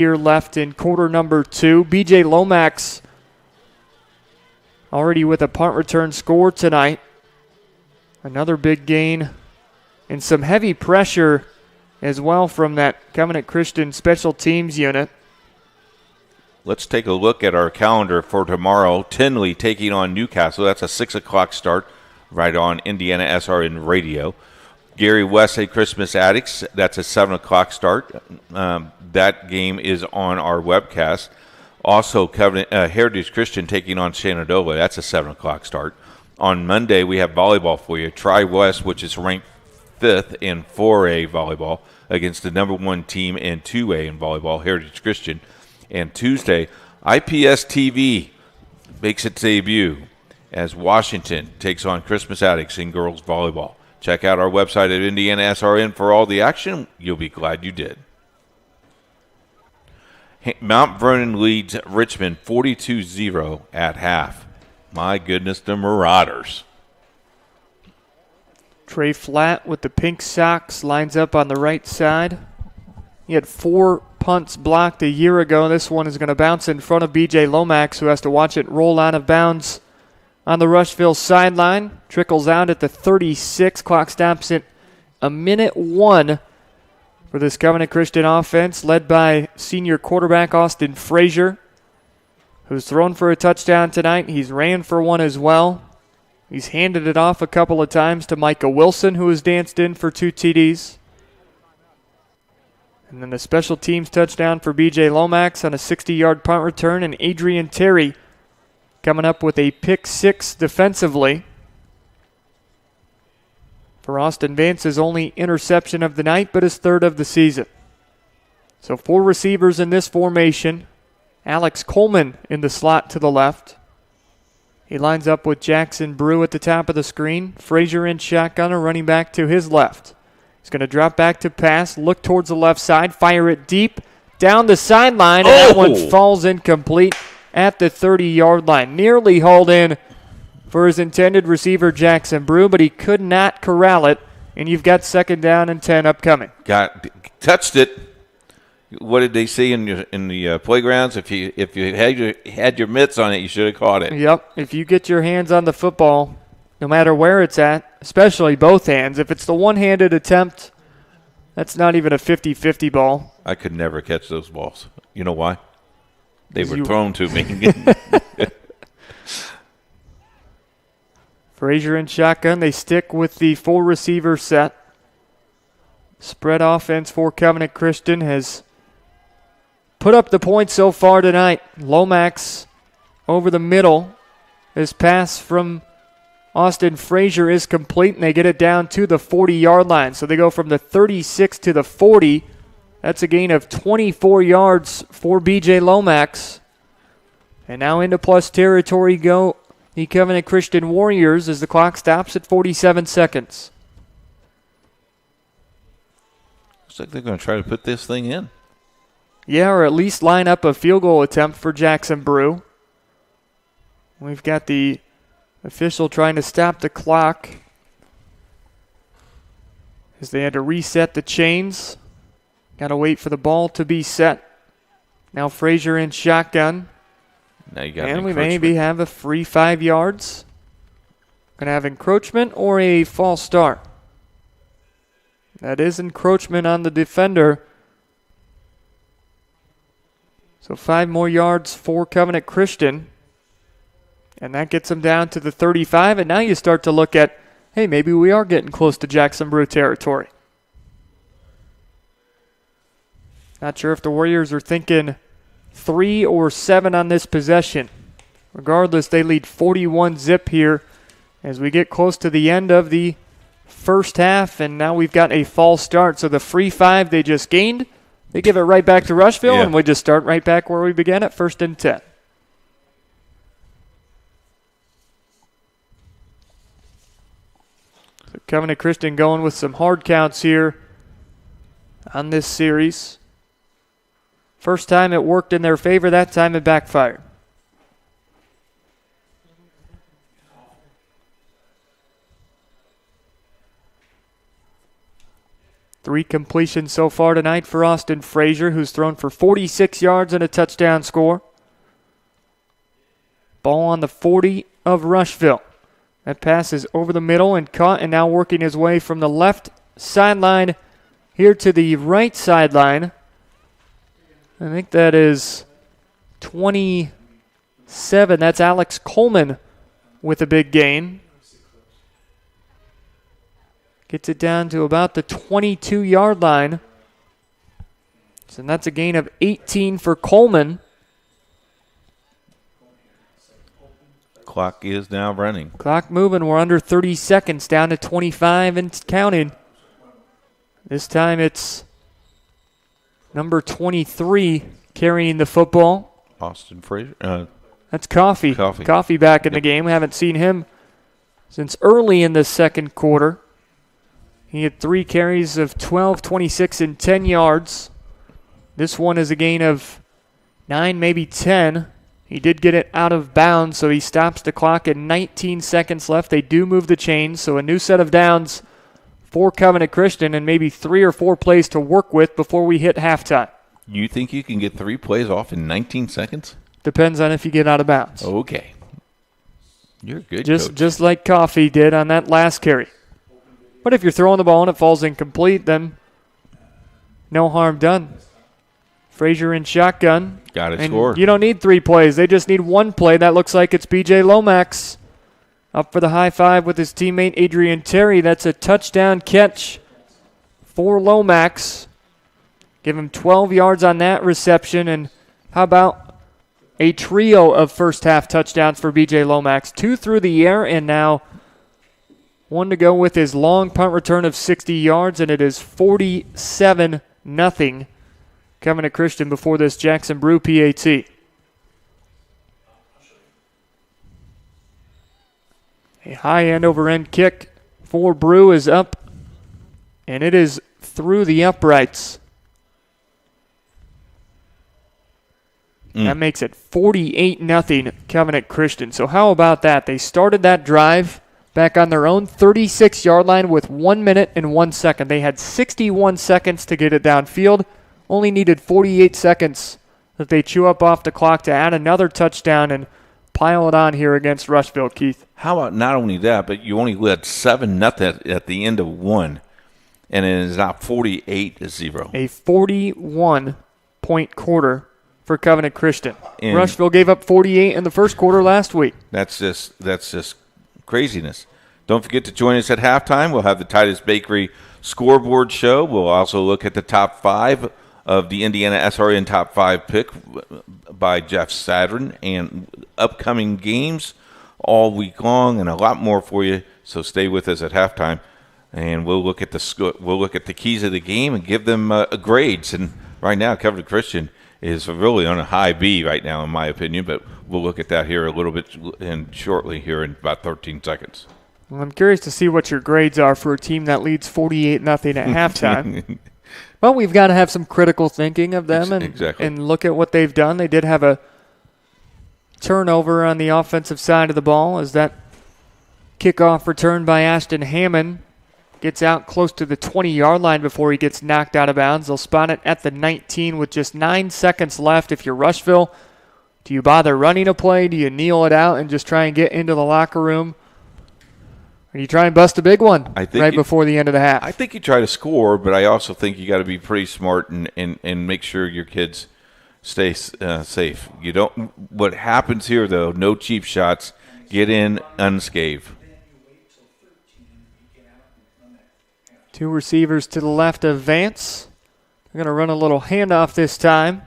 here left in quarter number 2. B.J. Lomax already with a punt return score tonight. Another big gain and some heavy pressure as well from that Covenant Christian special teams unit. Let's take a look at our calendar for tomorrow. Tinley taking on Newcastle. That's a 6 o'clock start right on Indiana SRN Radio. Gary Wesley Christmas Addicts, that's a 7 o'clock start. That game is on our webcast. Also, Heritage Christian taking on Shenandoah. That's a 7 o'clock start. On Monday, we have volleyball for you. Tri-West, which is ranked 5th in 4A volleyball, against the number 1 team in 2A in volleyball, Heritage Christian. And Tuesday, IPS TV makes its debut as Washington takes on Christmas Addicts in girls volleyball. Check out our website at Indiana SRN for all the action. You'll be glad you did. Mount Vernon leads Richmond 42-0 at half. My goodness, the Marauders. Trey Flatt with the pink socks lines up on the right side. He had 4 punts blocked a year ago. This one is going to bounce in front of B.J. Lomax, who has to watch it roll out of bounds on the Rushville sideline. Trickles out at the 36. Clock stops at 1:01 for this Covenant Christian offense, led by senior quarterback Austin Frazier, who's thrown for a touchdown tonight. He's ran for one as well. He's handed it off a couple of times to Micah Wilson, who has danced in for 2 TDs. And then the special teams touchdown for B.J. Lomax on a 60-yard punt return, and Adrian Terry coming up with a pick 6 defensively for Austin Vance's only interception of the night, but his 3rd of the season. So 4 receivers in this formation. Alex Coleman in the slot to the left. He lines up with Jackson Brew at the top of the screen. Frazier in shotgun, a running back to his left. He's going to drop back to pass, look towards the left side, fire it deep down the sideline, and that one falls incomplete at the 30-yard line. Nearly hauled in for his intended receiver, Jackson Brew, but he could not corral it, and you've got 2nd down and 10 upcoming. Touched it. What did they say in the playgrounds? If you had your mitts on it, you should have caught it. Yep. If you get your hands on the football, no matter where it's at, especially both hands, if it's the one-handed attempt, that's not even a 50-50 ball. I could never catch those balls. You know why? They were thrown to me. Frazier in shotgun. They stick with the 4 receiver set. Spread offense for Covenant Christian has put up the points so far tonight. Lomax over the middle. His pass from Austin Frazier is complete, and they get it down to the 40-yard line. So they go from the 36 to the 40. That's a gain of 24 yards for B.J. Lomax. And now into plus territory go the Covenant Christian Warriors as the clock stops at 47 seconds. Looks like they're going to try to put this thing in. Yeah, or at least line up a field goal attempt for Jackson Brew. We've got the official trying to stop the clock as they had to reset the chains. Got to wait for the ball to be set. Now Frazier in shotgun. Now you got and we maybe have a free 5 yards. Going to have encroachment or a false start. That is encroachment on the defender. So 5 more yards for Covenant Christian. And that gets them down to the 35. And now you start to look at, hey, maybe we are getting close to Jackson Brew territory. Not sure if the Warriors are thinking 3 or 7 on this possession. Regardless, they lead 41-0 here as we get close to the end of the first half. And now we've got a false start. So the free 5 they just gained, they give it right back to Rushville, and we just start right back where we began at 1st and 10. So Covenant Christian going with some hard counts here on this series. First time it worked in their favor, that time it backfired. 3 completions so far tonight for Austin Frazier, who's thrown for 46 yards and a touchdown score. Ball on the 40 of Rushville. That pass is over the middle and caught, and now working his way from the left sideline here to the right sideline. I think that is 27. That's Alex Coleman with a big gain. Gets it down to about the 22-yard line. So that's a gain of 18 for Coleman. Clock is now running. Clock moving. We're under 30 seconds, down to 25 and counting. This time it's number 23 carrying the football. Austin Frazier. That's Coffee. Coffee back in the game. We haven't seen him since early in the second quarter. He had 3 carries of 12, 26, and 10 yards. This one is a gain of 9, maybe 10. He did get it out of bounds, so he stops the clock at 19 seconds left. They do move the chains, so a new set of downs for Covenant Christian and maybe 3 or 4 plays to work with before we hit halftime. You think you can get 3 plays off in 19 seconds? Depends on if you get out of bounds. Okay. You're a good coach. Coach. Just like Coffee did on that last carry. But if you're throwing the ball and it falls incomplete, then no harm done. Frazier in shotgun. Got it score. You don't need 3 plays. They just need 1 play. That looks like it's B.J. Lomax. Up for the high five with his teammate Adrian Terry. That's a touchdown catch for Lomax. Give him 12 yards on that reception. And how about a trio of first half touchdowns for B.J. Lomax? 2 through the air and now 1 to go with his long punt return of 60 yards. And it is 47-0 Covenant Christian before this Jackson Brew PAT. A high end over end kick for Brew is up, and it is through the uprights. That makes it 48-0 Covenant Christian. So how about that? They started that drive back on their own 36-yard line with 1 minute and 1 second. They had 61 seconds to get it downfield. Only needed 48 seconds that they chew up off the clock to add another touchdown and pile it on here against Rushville, Keith. How about not only that, but you only led 7-0 at the end of 1, and it is now 48-0. A 41-point quarter for Covenant Christian. And Rushville gave up 48 in the first quarter last week. That's just craziness. Don't forget to join us at halftime. We'll have the Titus Bakery scoreboard show. We'll also look at the top 5 of the Indiana SRN top 5 pick by Jeff Sadrin and upcoming games all week long and a lot more for you. So stay with us at halftime, and we'll look at the keys of the game and give them grades. And right now, Covenant Christian is really on a high B right now, in my opinion. But we'll look at that here a little bit and shortly here in about 13 seconds. Well, I'm curious to see what your grades are for a team that leads 48-0 at halftime. Well, we've got to have some critical thinking of them and look at what they've done. They did have a turnover on the offensive side of the ball as that kickoff return by Ashton Hammond gets out close to the 20-yard line before he gets knocked out of bounds. They'll spot it at the 19 with just 9 seconds left. If you're Rushville, do you bother running a play? Do you kneel it out and just try and get into the locker room? Or you try and bust a big one before the end of the half? I think you try to score, but I also think you got to be pretty smart and make sure your kids stay safe. You don't. What happens here, though, no cheap shots. Get in unscathed. 2 receivers to the left of Vance. They're going to run a little handoff this time.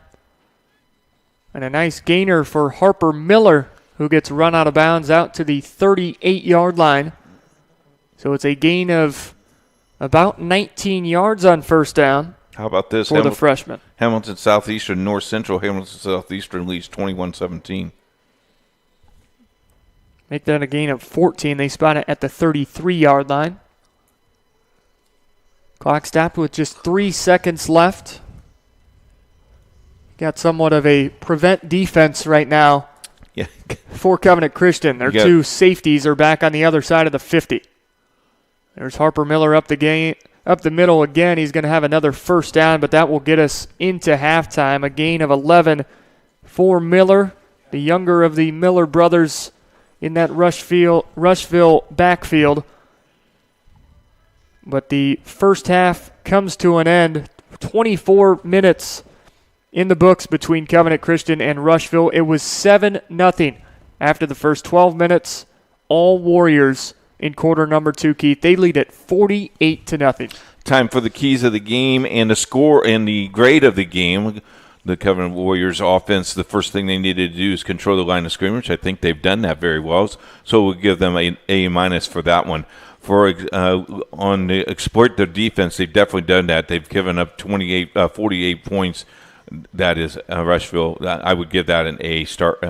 And a nice gainer for Harper Miller, who gets run out of bounds out to the 38-yard line. So it's a gain of about 19 yards on first down. How about this? For the freshman. Hamilton Southeastern, North Central. Hamilton Southeastern leads 21-17. Make that a gain of 14. They spot it at the 33-yard line. Clock stopped with just 3 seconds left. Got somewhat of a prevent defense right now for Covenant Christian. Their 2 safeties are back on the other side of the 50. There's Harper Miller up the up the middle again. He's going to have another first down, but that will get us into halftime. A gain of 11 for Miller, the younger of the Miller brothers in that Rushville backfield. But the first half comes to an end. 24 minutes in the books between Covenant Christian and Rushville. It was 7-0 after the first 12 minutes. All Warriors in quarter number 2, Keith. They lead at 48-0. Time for the keys of the game and the score and the grade of the game. The Covenant Warriors offense, the first thing they needed to do is control the line of scrimmage. I think they've done that very well, so we'll give them an A- for that one. For on the exploit their defense, they've definitely done that. They've given up 48 points. That is Rushville. I would give that an A start.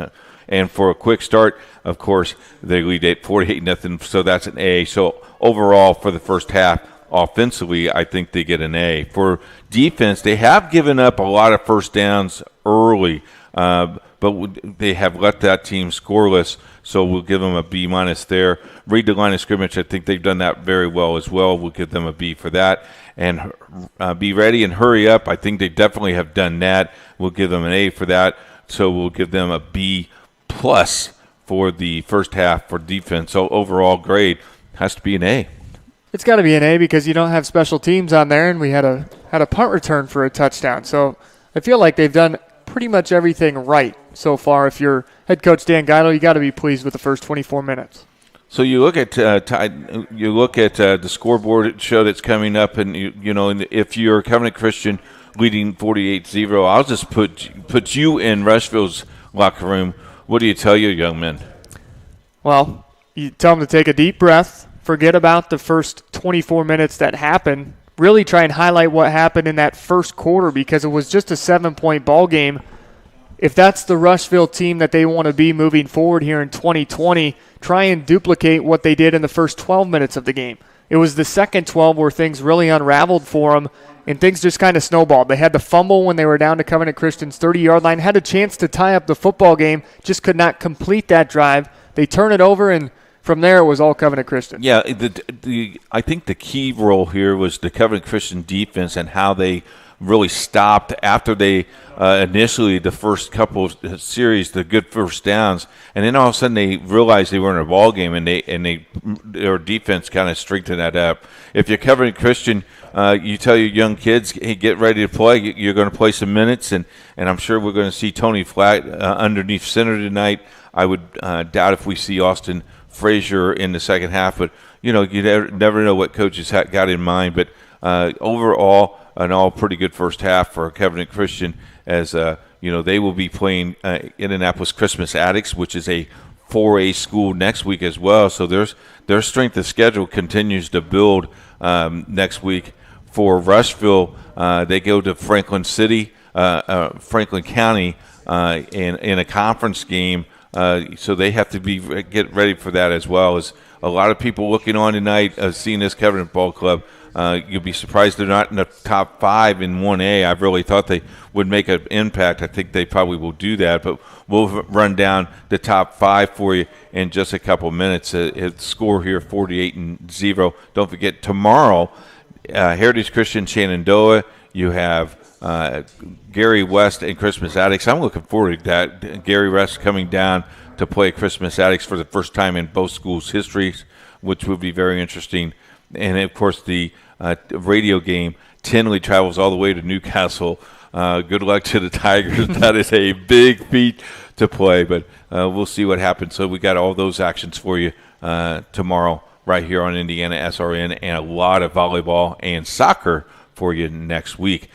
And for a quick start, of course, they lead at 48-0, so that's an A. So overall, for the first half, offensively, I think they get an A. For defense, they have given up a lot of first downs early, but they have let that team scoreless, so we'll give them a B- there. Read the line of scrimmage. I think they've done that very well as well. We'll give them a B for that. And be ready and hurry up. I think they definitely have done that. We'll give them an A for that, so we'll give them a B+ for the first half for defense. So overall grade has to be an A. It's got to be an A because you don't have special teams on there, and we had a punt return for a touchdown. So I feel like they've done pretty much everything right so far. If you're head coach Dan Geidel, you got to be pleased with the first 24 minutes. So you look at the scoreboard show that's coming up, and and if you're Covenant Christian leading 48-0, I'll just put you in Rushville's locker room. What do you tell your young men? Well, you tell them to take a deep breath. Forget about the first 24 minutes that happened. Really try and highlight what happened in that first quarter because it was just a 7-point ball game. If that's the Rushville team that they want to be moving forward here in 2020, try and duplicate what they did in the first 12 minutes of the game. It was the second 12 where things really unraveled for them, and things just kind of snowballed. They had the fumble when they were down to Covenant Christian's 30-yard line, had a chance to tie up the football game, just could not complete that drive. They turn it over, and from there, it was all Covenant Christian. Yeah, I think the key role here was the Covenant Christian defense and how they really stopped after they initially the first couple of series, the good first downs, and then all of a sudden they realized they were in a ball game, and their defense kind of strengthened that up. If you're Covenant Christian, you tell your young kids, hey, get ready to play. You're going to play some minutes, and I'm sure we're going to see Tony Flatt underneath center tonight. I would doubt if we see Austin Frazier in the second half, but you never know what coaches got in mind. But overall, an all pretty good first half for Covenant Christian, as they will be playing Indianapolis Christmas Addicts, which is a 4A school next week as well. So their strength of schedule continues to build next week. For Rushville, they go to Franklin County in a conference game. So they have to get ready for that as well. As a lot of people looking on tonight, seeing this Covenant Ball Club, you'll be surprised they're not in the top 5 in 1A. I really thought they would make an impact. I think they probably will do that, but we'll run down the top 5 for you in just a couple minutes. Score here 48-0. Don't forget tomorrow, Heritage Christian Shenandoah. You have Gary West and Christmas Addicts. I'm looking forward to that. Gary West coming down to play Christmas Addicts for the first time in both schools' histories, which will be very interesting. And, of course, the radio game, Tinley travels all the way to Newcastle. Good luck to the Tigers. That is a big feat to play, but we'll see what happens. So we got all those actions for you tomorrow right here on Indiana SRN, and a lot of volleyball and soccer for you next week.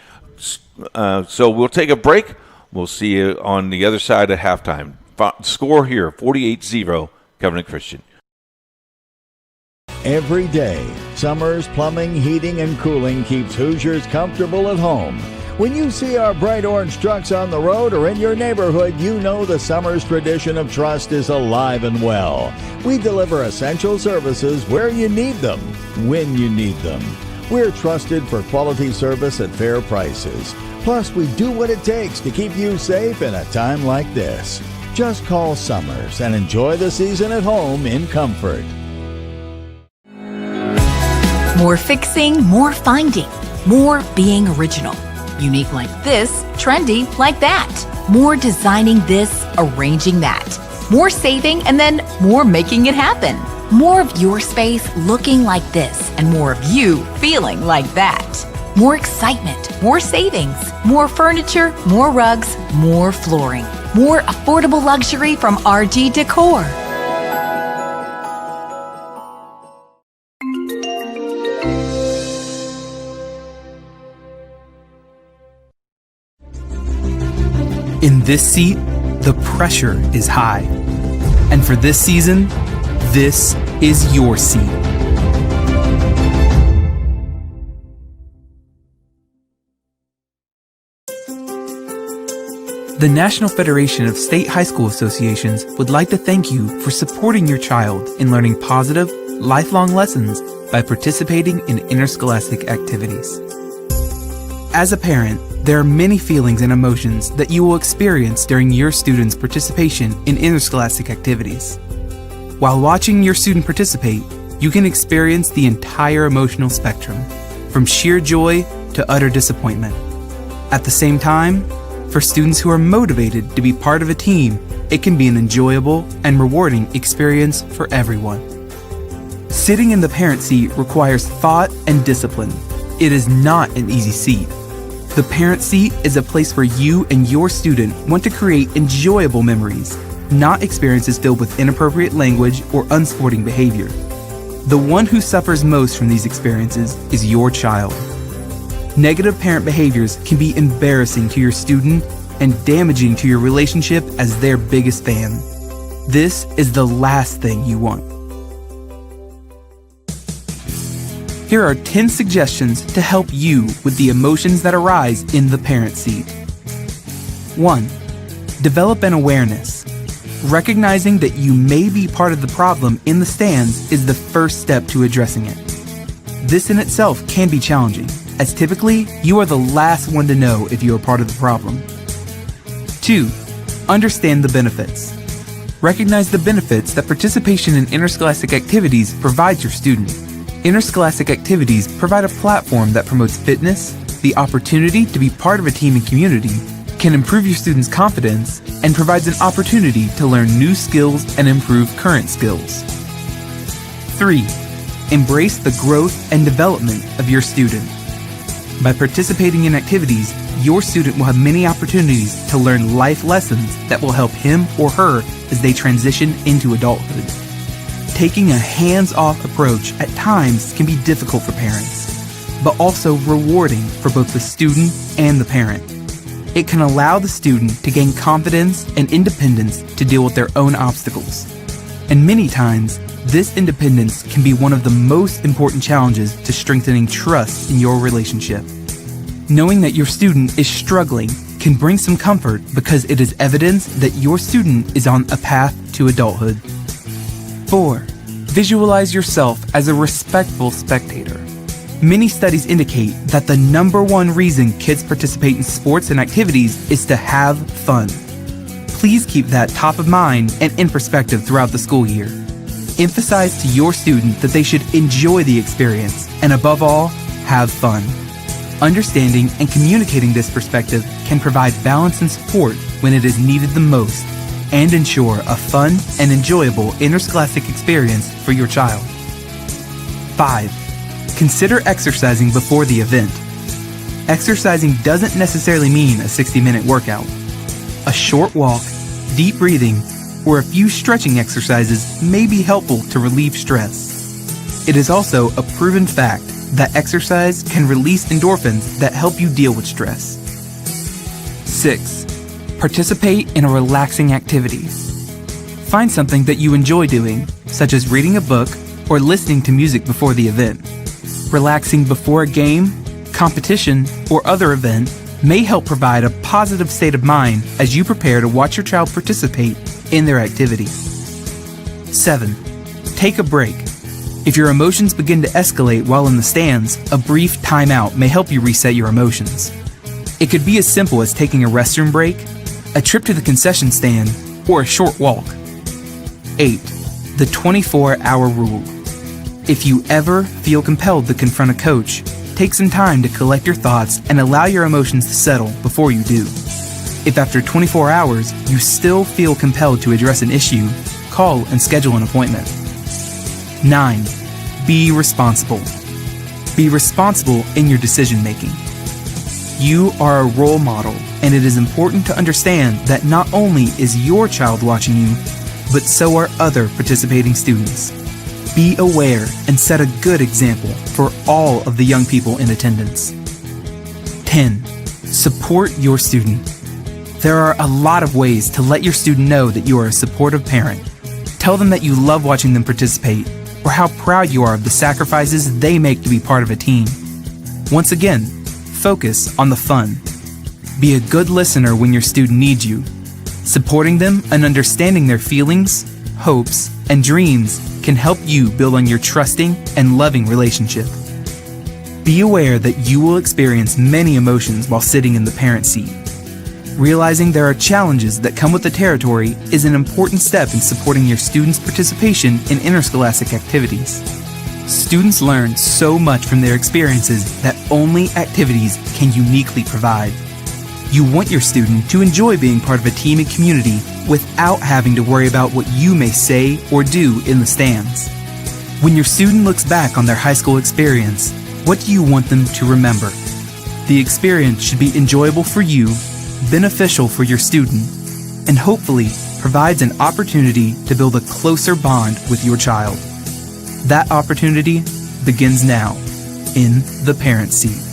So we'll take a break. We'll see you on the other side of halftime. Score here, 48-0, Covenant Christian. Every day, Summers Plumbing, Heating, and Cooling keeps Hoosiers comfortable at home. When you see our bright orange trucks on the road or in your neighborhood, you know the Summers tradition of trust is alive and well. We deliver essential services where you need them, when you need them. We're trusted for quality service at fair prices. Plus, we do what it takes to keep you safe in a time like this. Just call Summers and enjoy the season at home in comfort. More fixing, more finding, more being original. Unique like this, trendy like that. More designing this, arranging that. More saving, and then more making it happen. More of your space looking like this, and more of you feeling like that. More excitement, more savings, more furniture, more rugs, more flooring. More affordable luxury from RG Decor. In this seat, the pressure is high. And for this season, this is your seat. The National Federation of State High School Associations would like to thank you for supporting your child in learning positive, lifelong lessons by participating in interscholastic activities. As a parent, there are many feelings and emotions that you will experience during your student's participation in interscholastic activities. While watching your student participate, you can experience the entire emotional spectrum, from sheer joy to utter disappointment. At the same time, for students who are motivated to be part of a team, it can be an enjoyable and rewarding experience for everyone. Sitting in the parent seat requires thought and discipline. It is not an easy seat. The parent seat is a place where you and your student want to create enjoyable memories, not experiences filled with inappropriate language or unsporting behavior. The one who suffers most from these experiences is your child. Negative parent behaviors can be embarrassing to your student and damaging to your relationship as their biggest fan. This is the last thing you want. Here are 10 suggestions to help you with the emotions that arise in the parent seat. 1. Develop an awareness. Recognizing that you may be part of the problem in the stands is the first step to addressing it. This in itself can be challenging, as typically you are the last one to know if you are part of the problem. 2. Understand the benefits. Recognize the benefits that participation in interscholastic activities provides your student. Interscholastic activities provide a platform that promotes fitness, the opportunity to be part of a team and community, can improve your students' confidence, and provides an opportunity to learn new skills and improve current skills. 3. Embrace the growth and development of your student. By participating in activities, your student will have many opportunities to learn life lessons that will help him or her as they transition into adulthood. Taking a hands-off approach at times can be difficult for parents, but also rewarding for both the student and the parent. It can allow the student to gain confidence and independence to deal with their own obstacles. And many times, this independence can be one of the most important challenges to strengthening trust in your relationship. Knowing that your student is struggling can bring some comfort because it is evidence that your student is on a path to adulthood. 4. Visualize yourself as a respectful spectator. Many studies indicate that the number one reason kids participate in sports and activities is to have fun. Please keep that top of mind and in perspective throughout the school year. Emphasize to your student that they should enjoy the experience and, above all, have fun. Understanding and communicating this perspective can provide balance and support when it is needed the most, and ensure a fun and enjoyable interscholastic experience for your child. 5. Consider exercising before the event. Exercising doesn't necessarily mean a 60-minute workout. A short walk, deep breathing, or a few stretching exercises may be helpful to relieve stress. It is also a proven fact that exercise can release endorphins that help you deal with stress. 6. Participate in a relaxing activity. Find something that you enjoy doing, such as reading a book or listening to music before the event. Relaxing before a game, competition, or other event may help provide a positive state of mind as you prepare to watch your child participate in their activity. 7. Take a break. If your emotions begin to escalate while in the stands, a brief timeout may help you reset your emotions. It could be as simple as taking a restroom break, a trip to the concession stand, or a short walk. 8. The 24-hour rule. If you ever feel compelled to confront a coach, take some time to collect your thoughts and allow your emotions to settle before you do. If after 24 hours you still feel compelled to address an issue, call and schedule an appointment. 9. Be responsible. Be responsible in your decision making. You are a role model, and it is important to understand that not only is your child watching you, but so are other participating students. Be aware and set a good example for all of the young people in attendance. 10. Support your student. There are a lot of ways to let your student know that you are a supportive parent. Tell them that you love watching them participate, or how proud you are of the sacrifices they make to be part of a team. Once again, focus on the fun. Be a good listener when your student needs you. Supporting them and understanding their feelings, hopes, and dreams can help you build on your trusting and loving relationship. Be aware that you will experience many emotions while sitting in the parent seat. Realizing there are challenges that come with the territory is an important step in supporting your students' participation in interscholastic activities. Students learn so much from their experiences that only activities can uniquely provide. You want your student to enjoy being part of a team and community without having to worry about what you may say or do in the stands. When your student looks back on their high school experience, what do you want them to remember? The experience should be enjoyable for you, beneficial for your student, and hopefully provides an opportunity to build a closer bond with your child. That opportunity begins now in the parent seat.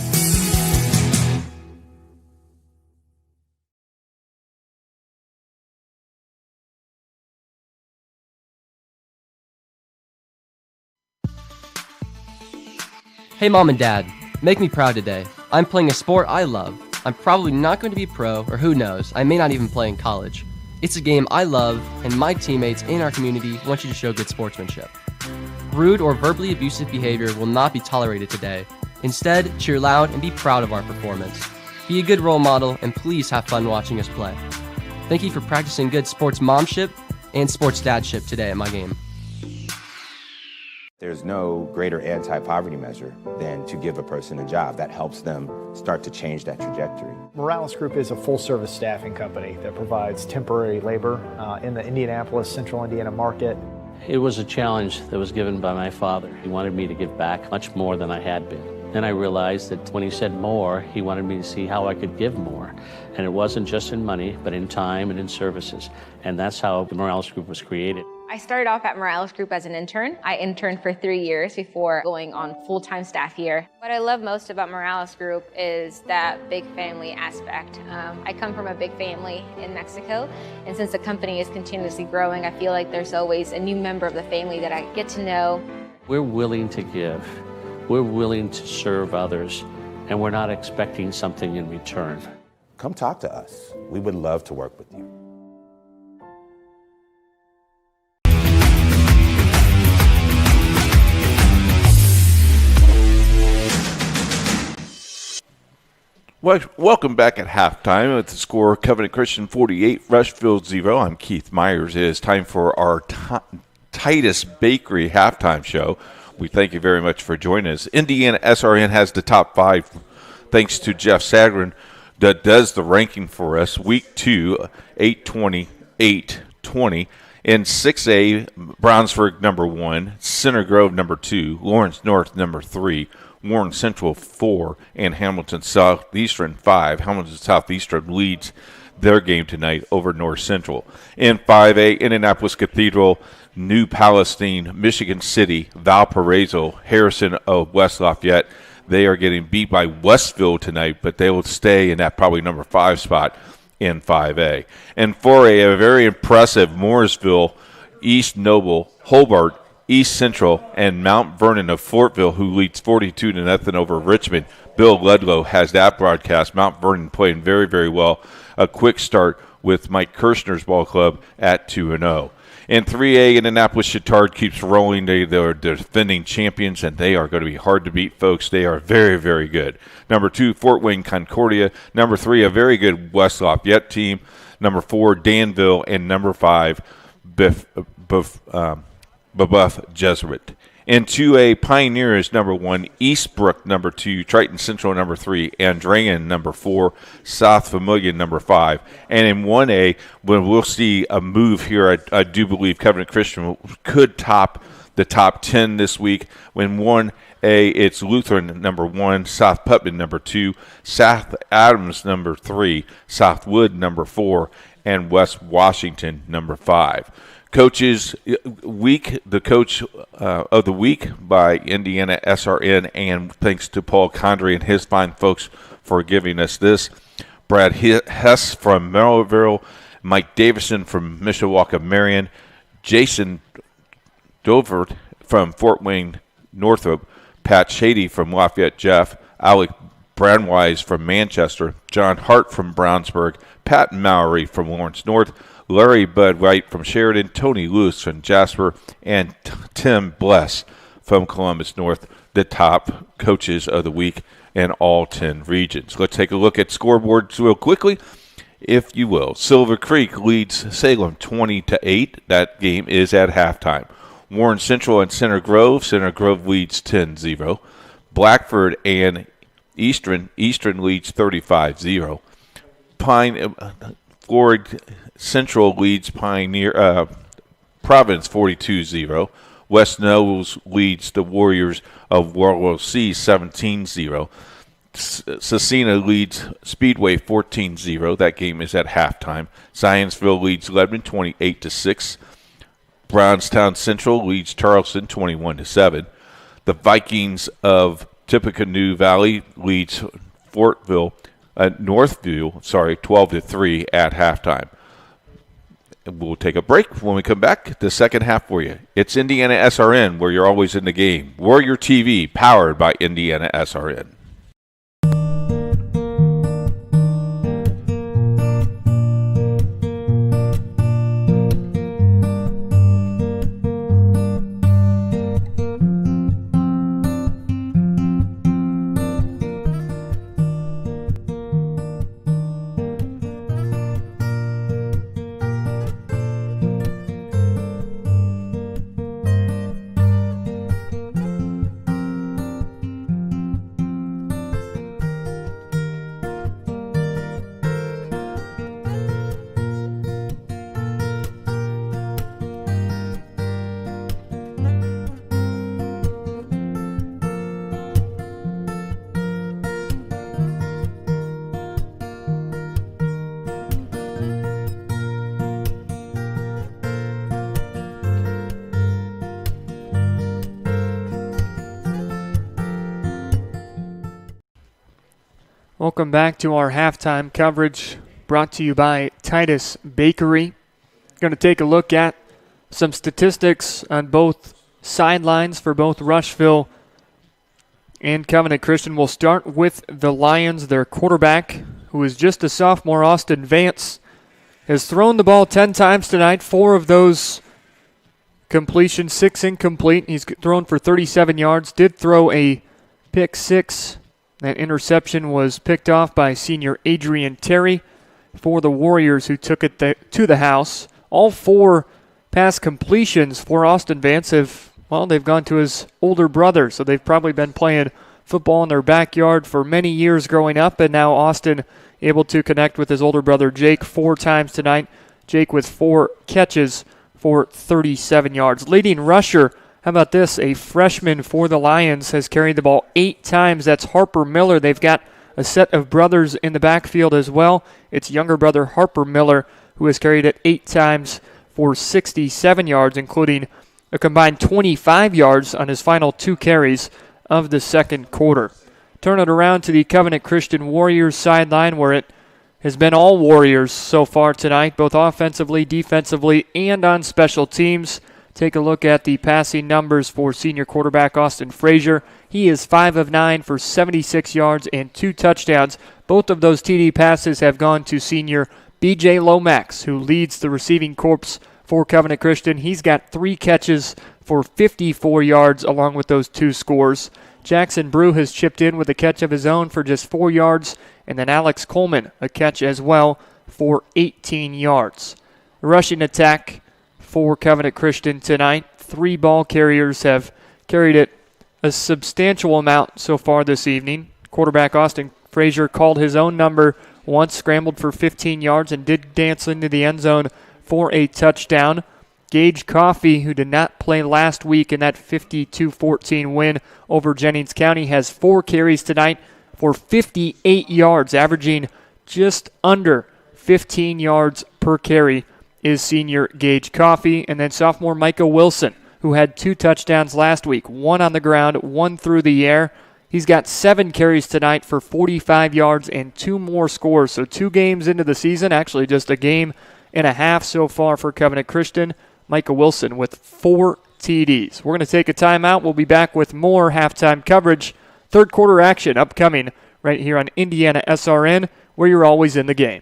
Hey Mom and Dad, make me proud today. I'm playing a sport I love. I'm probably not going to be pro, or who knows, I may not even play in college. It's a game I love, and my teammates in our community want you to show good sportsmanship. Rude or verbally abusive behavior will not be tolerated today. Instead, cheer loud and be proud of our performance. Be a good role model, and please have fun watching us play. Thank you for practicing good sports momship and sports dadship today at my game. There's no greater anti-poverty measure than to give a person a job. That helps them start to change that trajectory. Morales Group is a full-service staffing company that provides temporary labor in the Indianapolis, Central Indiana market. It was a challenge that was given by my father. He wanted me to give back much more than I had been. Then I realized that when he said more, he wanted me to see how I could give more. And it wasn't just in money, but in time and in services. And that's how the Morales Group was created. I started off at Morales Group as an intern. I interned for 3 years before going on full-time staff here. What I love most about Morales Group is that big family aspect. I come from a big family in Mexico, and since the company is continuously growing, I feel like there's always a new member of the family that I get to know. We're willing to give. We're willing to serve others, and we're not expecting something in return. Come talk to us. We would love to work with you. Welcome back at halftime with the score Covenant Christian 48, Rushville 0. I'm Keith Myers. It is time for our Titus Bakery halftime show. We thank you very much for joining us. Indiana SRN has the top 5 thanks to Jeff Sagrin that does the ranking for us. Week 2, 820, 820. In 6A, Brownsburg number 1, Center Grove number 2, Lawrence North number 3, Warren Central 4, and Hamilton Southeastern 5. Hamilton Southeastern leads their game tonight over North Central. In 5A, Indianapolis Cathedral, New Palestine, Michigan City, Valparaiso, Harrison of West Lafayette. They are getting beat by Westville tonight, but they will stay in that probably number 5 spot in 5A. And 4A, a very impressive Morrisville, East Noble, Hobart, East Central, and Mount Vernon of Fortville, who leads 42-0 over Richmond. Bill Ludlow has that broadcast. Mount Vernon playing very, very well. A quick start with Mike Kirshner's ball club at 2-0. In 3A, Indianapolis Chittard keeps rolling. They're defending champions, and they are going to be hard to beat, folks. They are very, very good. Number 2, Fort Wayne Concordia. Number 3, a very good West Lafayette team. Number 4, Danville. And number 5, Babeuf Jesuit. In 2A, Pioneer is number 1, Eastbrook number 2, Triton Central number 3, Andrean number 4, South Vermilion number 5. And in 1A, when we'll see a move here, I do believe Covenant Christian could top the top 10 this week. When 1A, it's Lutheran number 1, South Putnam number 2, South Adams number 3, Southwood number 4, and West Washington number 5. Coaches Week, the Coach of the Week by Indiana SRN, and thanks to Paul Condrey and his fine folks for giving us this. Brad Hess from Merrillville, Mike Davison from Mishawaka Marion, Jason Dovert from Fort Wayne Northrop, Pat Shady from Lafayette Jeff, Alec Brandwise from Manchester, John Hart from Brownsburg, Pat Mowry from Lawrence North, Larry Bud Wright from Sheridan, Tony Lewis from Jasper, and Tim Bless from Columbus North, the top coaches of the week in all 10 regions. Let's take a look at scoreboards real quickly, if you will. Silver Creek leads Salem 20-8. That game is at halftime. Warren Central and Center Grove leads 10-0. Blackford and Eastern leads 35-0. Florida Central leads Providence 42-0. West Knowles leads the Warriors of Warlow C 17-0. Cecina leads Speedway 14-0. That game is at halftime. Zionsville leads Lebanon 28-6. Brownstown Central leads Charleston 21-7. The Vikings of Tippecanoe Valley leads Northville 12-3 at halftime. We'll take a break. When we come back, the second half for you. It's Indiana SRN, where you're always in the game. Warrior TV, powered by Indiana SRN. Welcome back to our halftime coverage brought to you by Titus Bakery. Going to take a look at some statistics on both sidelines for both Rushville and Covenant Christian. We'll start with the Lions. Their quarterback, who is just a sophomore, Austin Vance, has thrown the ball 10 times tonight. 4 of those completions, 6 incomplete. He's thrown for 37 yards, did throw a pick 6. That interception was picked off by senior Adrian Terry for the Warriors, who took it to the house. All 4 pass completions for Austin Vance they've gone to his older brother, so they've probably been playing football in their backyard for many years growing up, and now Austin able to connect with his older brother Jake 4 times tonight. Jake with 4 catches for 37 yards. Leading rusher, how about this? A freshman for the Lions has carried the ball 8 times. That's Harper Miller. They've got a set of brothers in the backfield as well. It's younger brother Harper Miller who has carried it 8 times for 67 yards, including a combined 25 yards on his final 2 carries of the second quarter. Turn it around to the Covenant Christian Warriors sideline, where it has been all Warriors so far tonight, both offensively, defensively, and on special teams. Take a look at the passing numbers for senior quarterback Austin Frazier. He is 5 of 9 for 76 yards and 2 touchdowns. Both of those TD passes have gone to senior BJ Lomax, who leads the receiving corps for Covenant Christian. He's got 3 catches for 54 yards along with those 2 scores. Jackson Brew has chipped in with a catch of his own for just 4 yards, and then Alex Coleman a catch as well for 18 yards. Rushing attack for Covenant Christian tonight. 3 ball carriers have carried it a substantial amount so far this evening. Quarterback Austin Frazier called his own number once, scrambled for 15 yards, and did dance into the end zone for a touchdown. Gage Coffey, who did not play last week in that 52-14 win over Jennings County, has 4 carries tonight for 58 yards, averaging just under 15 yards per carry is senior Gage Coffey. And then sophomore Micah Wilson, who had 2 touchdowns last week, 1 on the ground, 1 through the air. He's got 7 carries tonight for 45 yards and 2 more scores. So 2 games into the season, actually just a game and a half so far for Covenant Christian. Micah Wilson with 4 TDs. We're going to take a timeout. We'll be back with more halftime coverage. Third quarter action upcoming right here on Indiana SRN, where you're always in the game.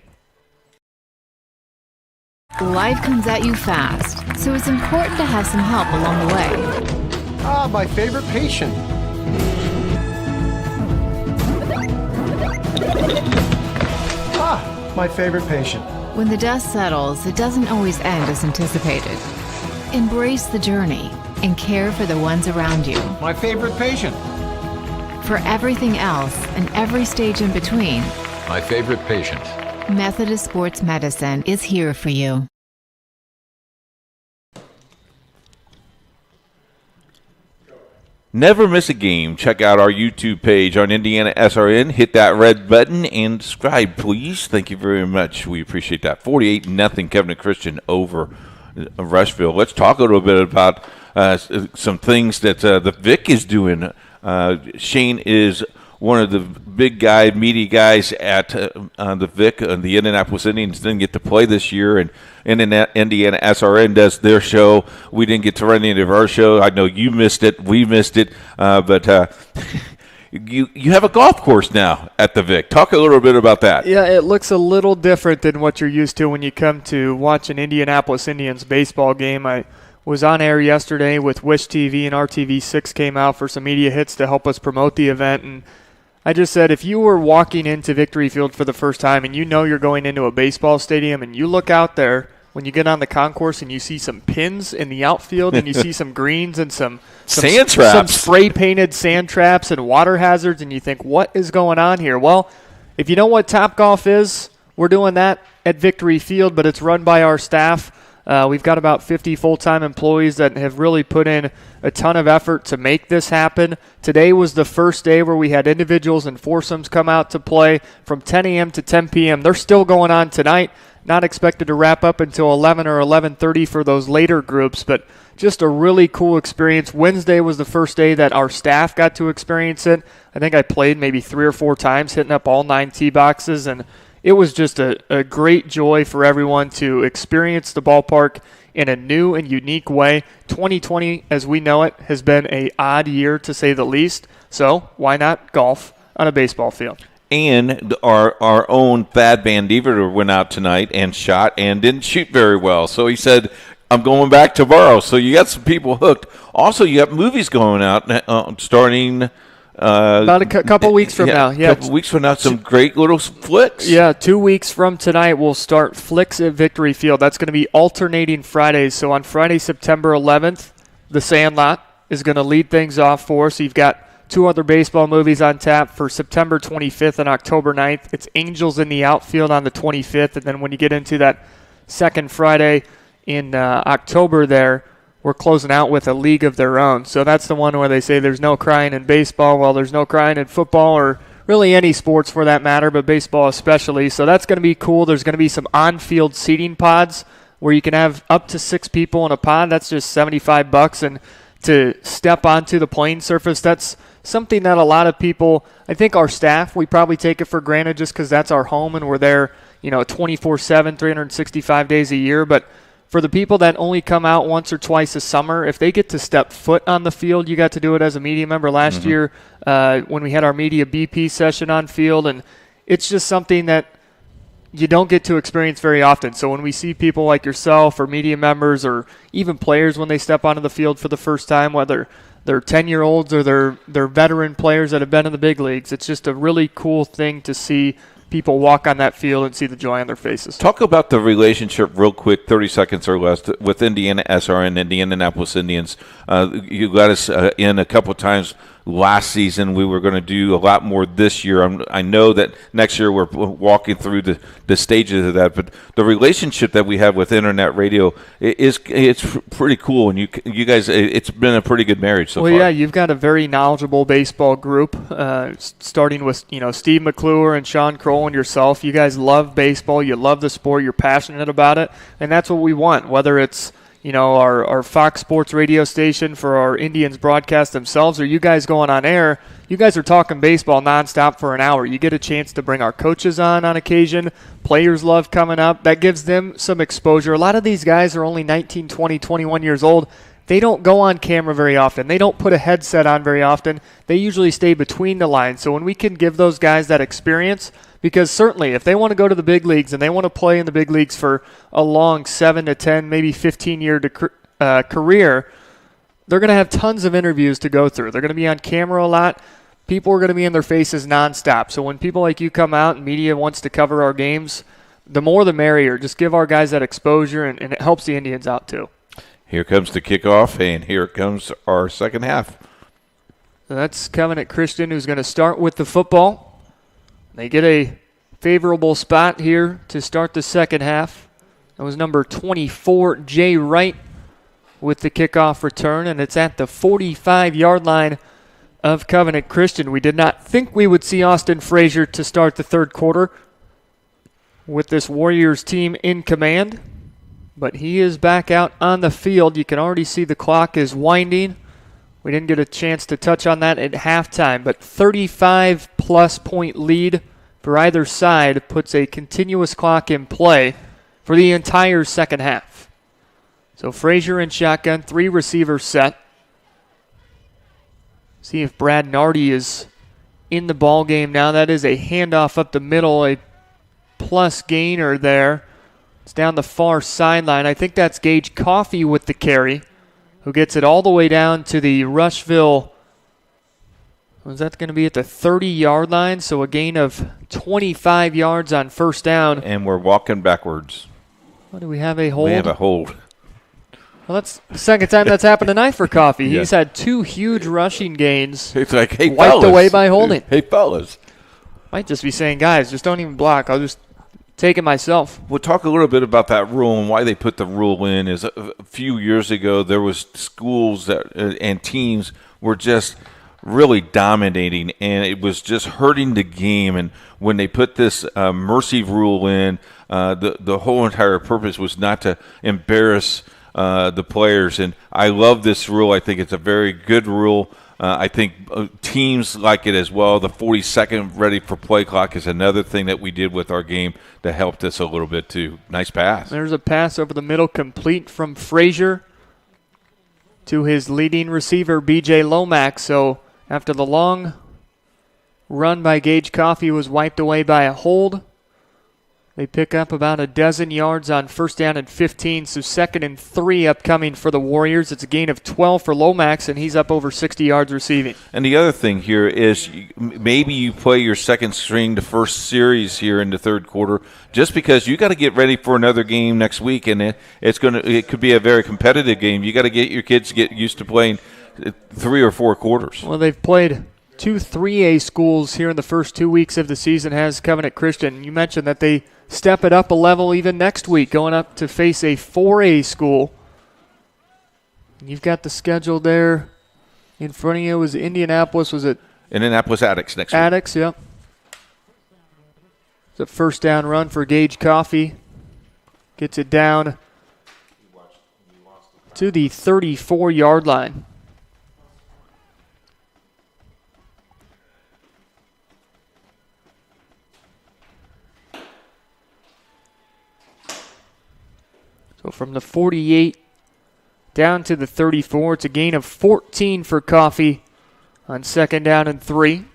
Life comes at you fast, so it's important to have some help along the way. My favorite patient. My favorite patient. When the dust settles, it doesn't always end as anticipated. Embrace the journey and care for the ones around you. My favorite patient. For everything else and every stage in between, my favorite patient. Methodist Sports Medicine is here for you. Never miss a game. Check out our YouTube page on Indiana SRN. Hit that red button and subscribe, please. Thank you very much. We appreciate that. 48-0 Covenant Christian over Rushville. Let's talk a little bit about some things that the Vic is doing. Shane is one of the big guy, meaty guys at the Vic. The Indianapolis Indians didn't get to play this year, and Indiana SRN does their show. We didn't get to run any of our show. I know you missed it. We missed it. But you have a golf course now at the Vic. Talk a little bit about that. Yeah, it looks a little different than what you're used to when you come to watch an Indianapolis Indians baseball game. I was on air yesterday with Wish TV, and RTV6 came out for some media hits to help us promote the event. And I just said, if you were walking into Victory Field for the first time and you know you're going into a baseball stadium and you look out there when you get on the concourse and you see some pins in the outfield and you see some greens and some sand traps, some spray-painted sand traps and water hazards, and you think, what is going on here? Well, if you know what Topgolf is, we're doing that at Victory Field, but it's run by our staff. We've got about 50 full-time employees that have really put in a ton of effort to make this happen. Today was the first day where we had individuals and foursomes come out to play from 10 a.m. to 10 p.m. They're still going on tonight. Not expected to wrap up until 11 or 11:30 for those later groups, but just a really cool experience. Wednesday was the first day that our staff got to experience it. I think I played maybe 3 or 4 times, hitting up all 9 tee boxes, and it was just a great joy for everyone to experience the ballpark in a new and unique way. 2020, as we know it, has been an odd year to say the least, so why not golf on a baseball field? And our own Thad Van Deventer went out tonight and shot and didn't shoot very well. So he said, I'm going back tomorrow. So you got some people hooked. Also, you got movies going out starting about a couple weeks from now. Yeah, a couple weeks from now, some great little flicks. Yeah, 2 weeks from tonight, we'll start Flicks at Victory Field. That's going to be alternating Fridays. So on Friday, September 11th, The Sandlot is going to lead things off for us. So you've got 2 other baseball movies on tap for September 25th and October 9th. It's Angels in the Outfield on the 25th. And then when you get into that second Friday in October there, we're closing out with A League of Their Own. So that's the one where they say there's no crying in baseball. Well, there's no crying in football or really any sports for that matter, but baseball especially. So that's going to be cool. There's going to be some on-field seating pods where you can have up to 6 people in a pod. That's just $75. And to step onto the playing surface, that's something that a lot of people, I think our staff, we probably take it for granted just because that's our home and we're there, 24/7, 365 days a year. But for the people that only come out once or twice a summer, if they get to step foot on the field, you got to do it as a media member last year when we had our media BP session on field, and it's just something that you don't get to experience very often. So when we see people like yourself or media members or even players when they step onto the field for the first time, whether they're 10-year-olds or they're veteran players that have been in the big leagues, it's just a really cool thing to see people walk on that field and see the joy on their faces. Talk about the relationship real quick, 30 seconds or less, with Indiana SRN and the Indianapolis Indians. You got us in a couple times last season. We were going to do a lot more this year. I know that next year we're walking through the stages of that, but the relationship that we have with internet radio it's pretty cool. And you guys, it's been a pretty good marriage so far. Well, yeah, you've got a very knowledgeable baseball group, starting with Steve McClure and Sean Kroll and yourself. You guys love baseball. You love the sport. You're passionate about it, and that's what we want. Whether it's our Fox Sports radio station for our Indians broadcast themselves, or you guys going on air, you guys are talking baseball nonstop for an hour. You get a chance to bring our coaches on occasion. Players love coming up. That gives them some exposure. A lot of these guys are only 19, 20, 21 years old. They don't go on camera very often. They don't put a headset on very often. They usually stay between the lines. So when we can give those guys that experience, because certainly if they want to go to the big leagues and they want to play in the big leagues for a long 7 to 10, maybe 15-year career, they're going to have tons of interviews to go through. They're going to be on camera a lot. People are going to be in their faces nonstop. So when people like you come out and media wants to cover our games, the more the merrier. Just give our guys that exposure, and it helps the Indians out too. Here comes the kickoff, and here comes our second half. So that's Covenant Christian, who's going to start with the football. They get a favorable spot here to start the second half. That was number 24, Jay Wright, with the kickoff return, and it's at the 45-yard line of Covenant Christian. We did not think we would see Austin Frazier to start the third quarter with this Warriors team in command, but he is back out on the field. You can already see the clock is winding. We didn't get a chance to touch on that at halftime, but 35-plus point lead for either side puts a continuous clock in play for the entire second half. So Frazier in shotgun, 3 receivers set. See if Brad Nardi is in the ball game now. That is a handoff up the middle, a plus gainer there. It's down the far sideline. I think that's Gage Coffey with the carry, who gets it all the way down to the Rushville. Was that going to be at the 30-yard line? So a gain of 25 yards on first down. And we're walking backwards. What, do we have a hold? We have a hold. Well, that's the second time that's happened tonight for Coffey. Yeah. He's had 2 huge rushing gains. It's like, hey, wiped fellas. away by holding. Hey, fellas. Might just be saying, guys, just don't even block. I'll just take it myself. We'll talk a little bit about that rule and why they put the rule in. Is a few years ago there was schools that and teams were just really dominating, and it was just hurting the game. And when they put this mercy rule in, the whole entire purpose was not to embarrass the players. And I love this rule. I think it's a very good rule. I think teams like it as well. The 40-second ready for play clock is another thing that we did with our game that helped us a little bit too. Nice pass. There's a pass over the middle, complete from Frazier to his leading receiver, B.J. Lomax. So after the long run by Gage Coffey was wiped away by a hold, they pick up about a dozen yards on first down and 15, so 2nd and 3 upcoming for the Warriors. It's a gain of 12 for Lomax, and he's up over 60 yards receiving. And the other thing here is maybe you play your second string the first series here in the third quarter just because you got to get ready for another game next week, and it could be a very competitive game. You got to get your kids to get used to playing 3 or 4 quarters. Well, they've played 2 3A schools here in the first 2 weeks of the season, has Covenant Christian. You mentioned that they step it up a level even next week, going up to face a 4A school. You've got the schedule there in front of you. Was Indianapolis, was it? Indianapolis Addicts next week. Addicts, yep. It's a first down run for Gage Coffey. Gets it down to the 34-yard line. So from the 48 down to the 34, it's a gain of 14 for Coffey on 2nd down and 3.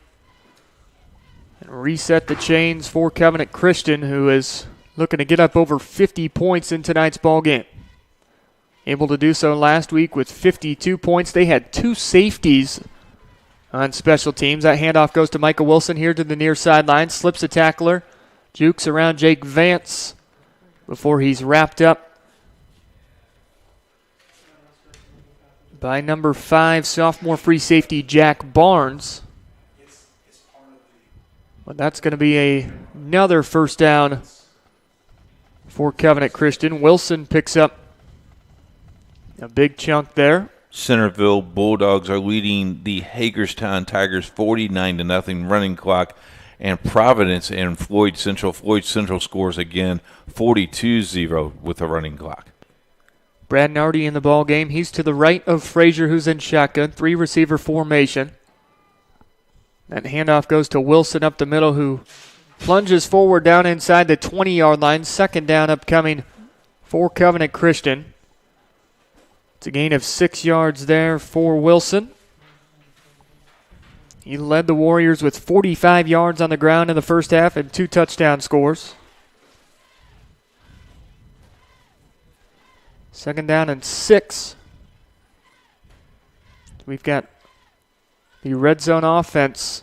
And reset the chains for Covenant Christian, who is looking to get up over 50 points in tonight's ball game. Able to do so last week with 52 points. They had 2 safeties on special teams. That handoff goes to Michael Wilson here to the near sideline, slips a tackler, Jukes around Jake Vance before he's wrapped up by number 5, sophomore free safety Jack Barnes. But that's going to be another first down for Covenant Christian. Wilson picks up a big chunk there. Centerville Bulldogs are leading the Hagerstown Tigers 49-0 running clock, and Providence and Floyd Central. Floyd Central scores again 42-0 with the running clock. Brad Nardi in the ball game. He's to the right of Frazier, who's in shotgun. 3-receiver formation. That handoff goes to Wilson up the middle, who plunges forward down inside the 20-yard line. Second down upcoming for Covenant Christian. It's a gain of 6 yards there for Wilson. He led the Warriors with 45 yards on the ground in the first half and 2 touchdown scores. Second down and 6. We've got the red zone offense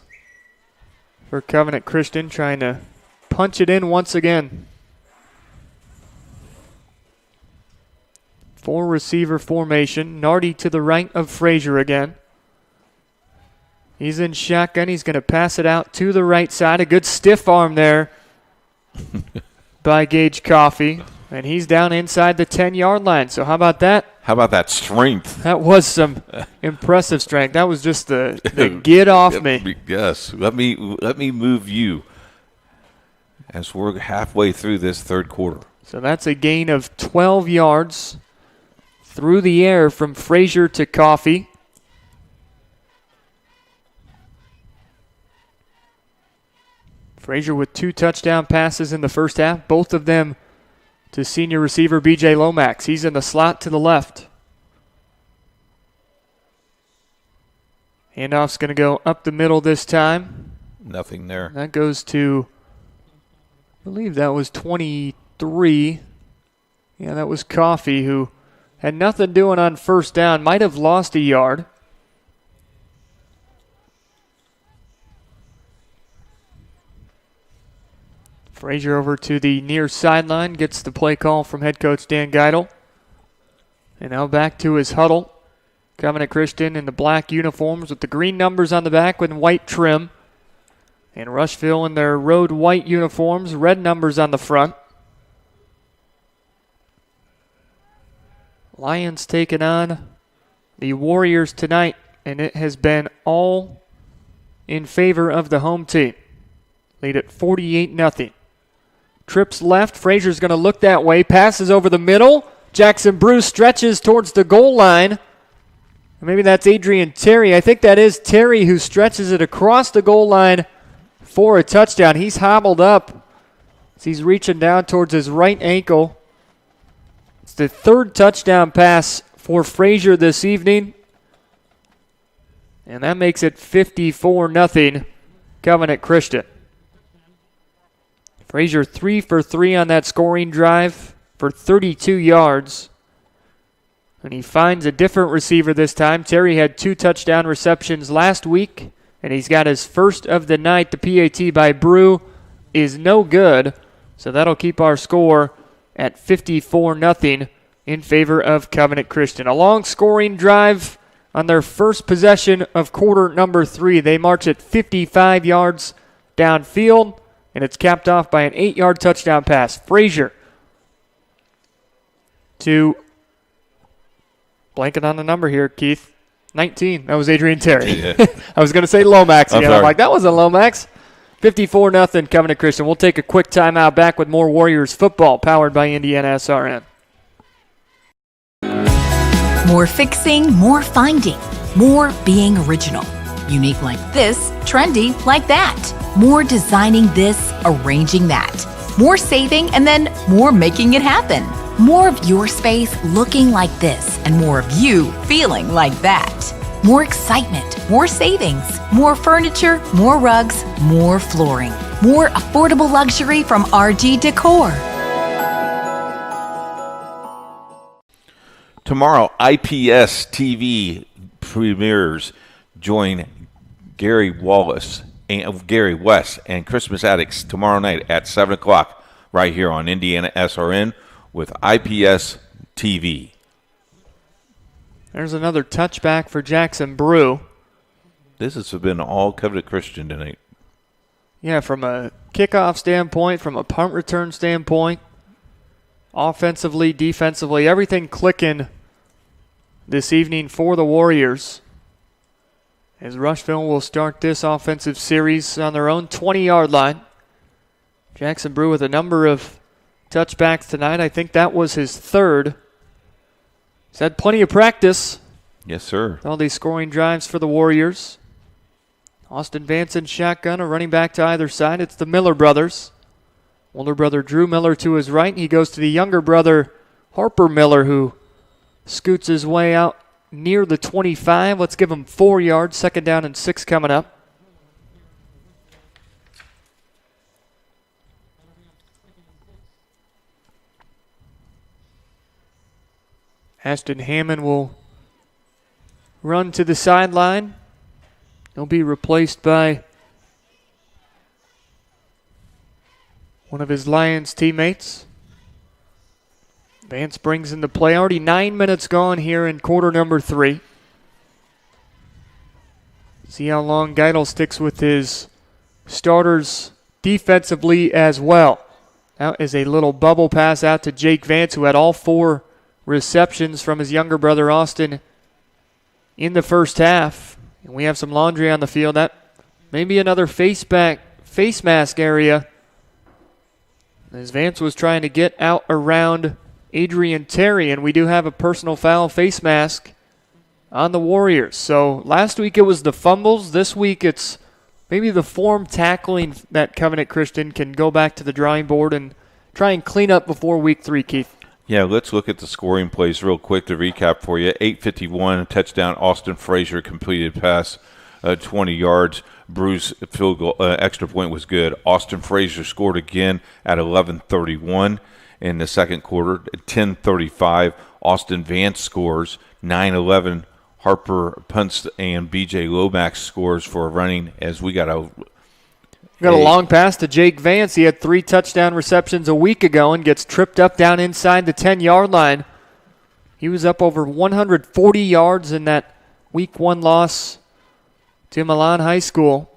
for Covenant Christian trying to punch it in once again. 4-receiver formation. Nardi to the right of Frazier again. He's in shotgun. He's going to pass it out to the right side. A good stiff arm there by Gage Coffey. And he's down inside the 10-yard line. So how about that? How about that strength? That was some impressive strength. That was just the get off me. Yes. Let me move you as we're halfway through this third quarter. So that's a gain of 12 yards through the air from Frazier to Coffey. Frazier with 2 touchdown passes in the first half, both of them to senior receiver B.J. Lomax. He's in the slot to the left. Handoff's going to go up the middle this time. Nothing there. That goes to, I believe that was 23. Yeah, that was Coffey, who had nothing doing on first down. Might have lost a yard. Frazier over to the near sideline, gets the play call from head coach Dan Geidel. And now back to his huddle. Covenant Christian in the black uniforms with the green numbers on the back with white trim. And Rushville in their road white uniforms, red numbers on the front. Lions taking on the Warriors tonight, and it has been all in favor of the home team. Lead at 48-0. Trips left. Frazier's going to look that way. Passes over the middle. Jackson Bruce stretches towards the goal line. Maybe that's Adrian Terry. I think that is Terry who stretches it across the goal line for a touchdown. He's hobbled up as he's reaching down towards his right ankle. It's the 3rd touchdown pass for Frazier this evening. And that makes it 54-0 Covenant Christian. Frazier 3 for 3 on that scoring drive for 32 yards. And he finds a different receiver this time. Terry had 2 touchdown receptions last week, and he's got his first of the night. The PAT by Brew is no good, so that'll keep our score at 54-0 in favor of Covenant Christian. A long scoring drive on their first possession of quarter number 3. They march at 55 yards downfield, and it's capped off by an 8-yard touchdown pass. Frazier to, blanking on the number here, Keith, 19. That was Adrian Terry. Yeah. I was going to say Lomax again. I'm like, that wasn't Lomax. 54-0 Covenant Christian. We'll take a quick timeout. Back with more Warriors football powered by Indiana SRN. More fixing, more finding, more being original. Unique like this, trendy like that. More designing this, arranging that. More saving, and then more making it happen. More of your space looking like this, and more of you feeling like that. More excitement, more savings, more furniture, more rugs, more flooring. More affordable luxury from RG Decor. Tomorrow, IPS TV premieres. Join Gary Wallace and Gary West and Christmas Addicts tomorrow night at 7 o'clock right here on Indiana SRN with IPS TV. There's another touchback for Jackson Brew. This has been all Covenant Christian tonight. Yeah, from a kickoff standpoint, from a punt return standpoint, offensively, defensively, everything clicking this evening for the Warriors. As Rushville will start this offensive series on their own 20-yard line. Jackson Brew with a number of touchbacks tonight. I think that was his third. He's had plenty of practice. Yes, sir. All these scoring drives for the Warriors. Austin Vance in shotgun, a running back to either side. It's the Miller brothers. Older brother Drew Miller to his right. He goes to the younger brother Harper Miller, who scoots his way out near the 25. Let's give him 4 yards. 2nd down and 6 coming up. Ashton Hammond will run to the sideline. He'll be replaced by one of his Lions teammates. Vance brings in the play. Already 9 minutes gone here in quarter number 3. See how long Geidel sticks with his starters defensively as well. Now is a little bubble pass out to Jake Vance, who had all 4 receptions from his younger brother Austin in the first half. And we have some laundry on the field. That may be another face mask area, as Vance was trying to get out around Adrian Terry, and we do have a personal foul face mask on the Warriors. So last week it was the fumbles. This week it's maybe the form tackling that Covenant Christian can go back to the drawing board and try and clean up before week 3, Keith. Yeah, let's look at the scoring plays real quick to recap for you. 8:51, touchdown, Austin Frazier, completed pass, 20 yards. Brew's field goal, extra point was good. Austin Frazier scored again at 11:31 in the second quarter. At 10:35, Austin Vance scores. 9:11, Harper punts, and B.J. Lomax scores for a running as we got a long pass to Jake Vance. He had 3 touchdown receptions a week ago and gets tripped up down inside the 10-yard line. He was up over 140 yards in that week 1 loss to Milan High School.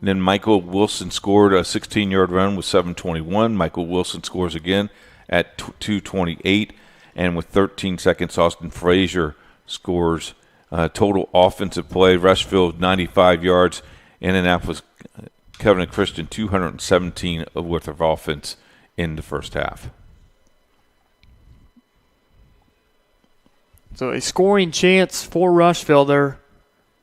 And then Michael Wilson scored a 16-yard run with 7:21. Michael Wilson scores again at 2:28. And with 13 seconds, Austin Frazier scores. Total offensive play, Rushville 95 yards. Indianapolis Covenant Christian 217 worth of offense in the first half. So a scoring chance for Rushville. Their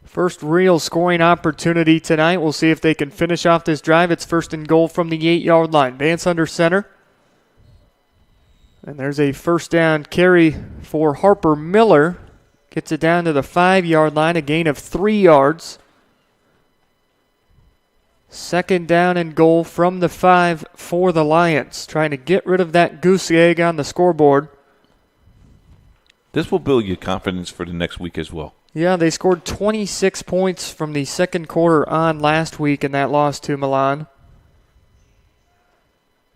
first real scoring opportunity tonight. We'll see if they can finish off this drive. It's 1st and goal from the 8-yard line. Vance under center. And there's a 1st down carry for Harper Miller. Gets it down to the 5-yard line, a gain of 3 yards. 2nd down and goal from the 5 for the Lions. Trying to get rid of that goose egg on the scoreboard. This will build you confidence for the next week as well. Yeah, they scored 26 points from the second quarter on last week in that loss to Milan.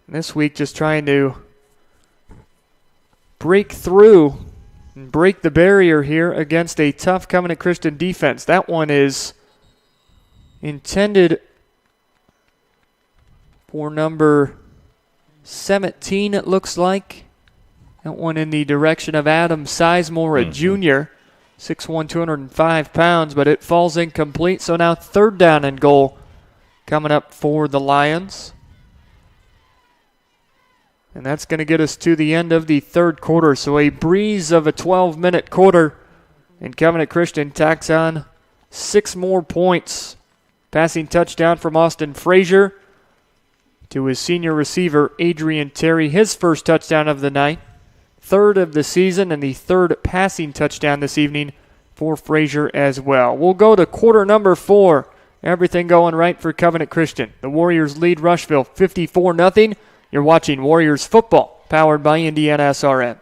And this week just trying to break through and break the barrier here against a tough Covenant Christian defense. That one is intended for number 17, it looks like. That one in the direction of Adam Sizemore, a junior. 6'1", 205 pounds, but it falls incomplete. So now 3rd down and goal coming up for the Lions. And that's going to get us to the end of the 3rd quarter. So a breeze of a 12-minute quarter. And Covenant Christian tacks on 6 more points. Passing touchdown from Austin Frazier to his senior receiver, Adrian Terry. His first touchdown of the night. 3rd of the season, and the 3rd passing touchdown this evening for Frazier as well. We'll go to quarter number 4. Everything going right for Covenant Christian. The Warriors lead Rushville 54-0. You're watching Warriors football, powered by Indiana SRN.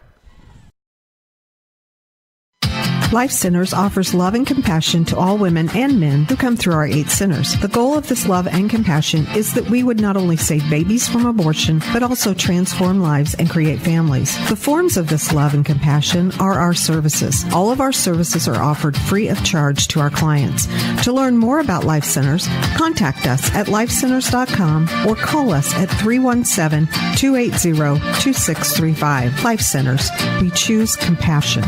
Life Centers offers love and compassion to all women and men who come through our 8 centers. The goal of this love and compassion is that we would not only save babies from abortion, but also transform lives and create families. The forms of this love and compassion are our services. All of our services are offered free of charge to our clients. To learn more about Life Centers, contact us at lifecenters.com or call us at 317-280-2635. Life Centers. We choose compassion.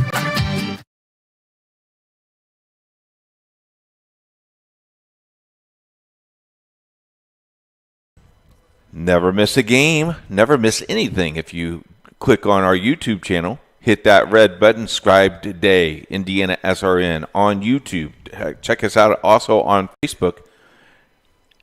Never miss a game, never miss anything. If you click on our YouTube channel, hit that red button, subscribe today, Indiana SRN on YouTube. Check us out also on Facebook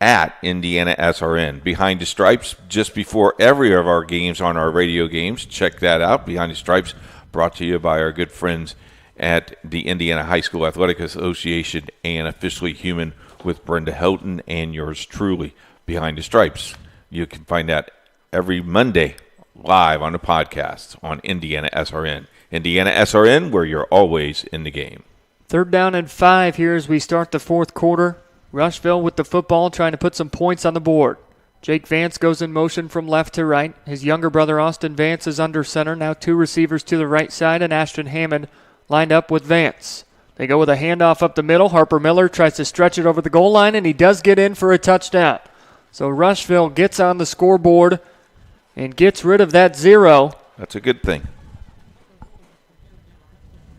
at Indiana SRN. Behind the Stripes, just before every of our games on our radio games. Check that out. Behind the Stripes, brought to you by our good friends at the Indiana High School Athletic Association and Officially Human with Brenda Houghton and yours truly. Behind the Stripes. You can find that every Monday live on the podcast on Indiana SRN. Indiana SRN, where you're always in the game. 3rd down and 5 here as we start the 4th quarter. Rushville with the football trying to put some points on the board. Jake Vance goes in motion from left to right. His younger brother Austin Vance is under center. Now 2 receivers to the right side and Ashton Hammond lined up with Vance. They go with a handoff up the middle. Harper Miller tries to stretch it over the goal line and he does get in for a touchdown. So Rushville gets on the scoreboard and gets rid of that 0. That's a good thing.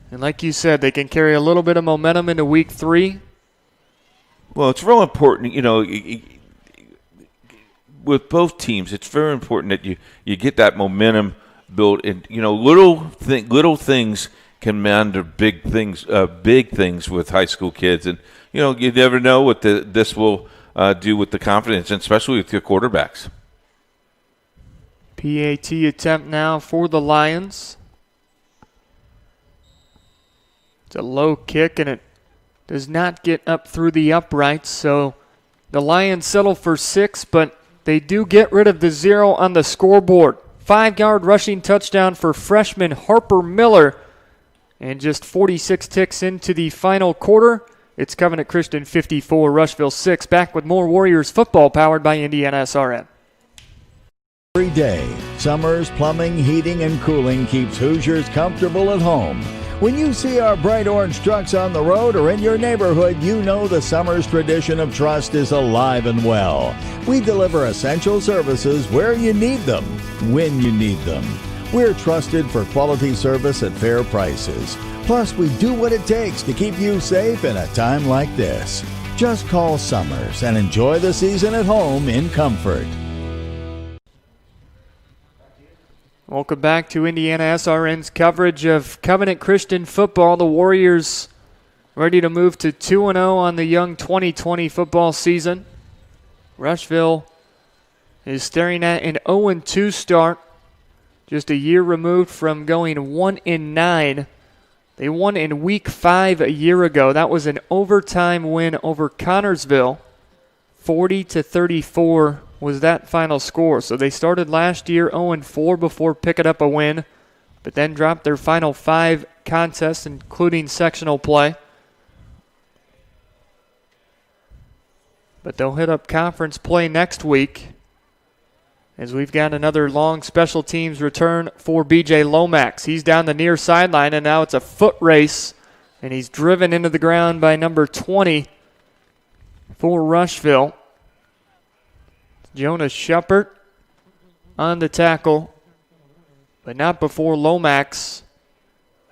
And like you said, they can carry a little bit of momentum into week 3. Well, it's real important, with both teams, it's very important that you get that momentum built. And, little things can mean to big things with high school kids. And, you never know what this will do with the confidence, and especially with your quarterbacks. PAT attempt now for the Lions. It's a low kick, and it does not get up through the uprights. So the Lions settle for 6, but they do get rid of the 0 on the scoreboard. 5-yard rushing touchdown for freshman Harper Miller. And just 46 ticks into the final quarter. It's Covenant Christian 54, Rushville 6. Back with more Warriors football powered by Indiana SRN. Every day, Summers Plumbing, Heating, and Cooling keeps Hoosiers comfortable at home. When you see our bright orange trucks on the road or in your neighborhood, you know the Summers tradition of trust is alive and well. We deliver essential services where you need them, when you need them. We're trusted for quality service at fair prices. Plus, we do what it takes to keep you safe in a time like this. Just call Summers and enjoy the season at home in comfort. Welcome back to Indiana SRN's coverage of Covenant Christian football. The Warriors ready to move to 2-0 on the young 2020 football season. Rushville is staring at an 0-2 start, just a year removed from going 1-9. They won in week 5 a year ago. That was an overtime win over Connorsville. 40-34 was that final score. So they started last year 0-4 before picking up a win, but then dropped their final 5 contests, including sectional play. But they'll hit up conference play next week, as we've got another long special teams return for B.J. Lomax. He's down the near sideline, and now it's a foot race, and he's driven into the ground by number 20 for Rushville. Jonas Schuppert on the tackle, but not before Lomax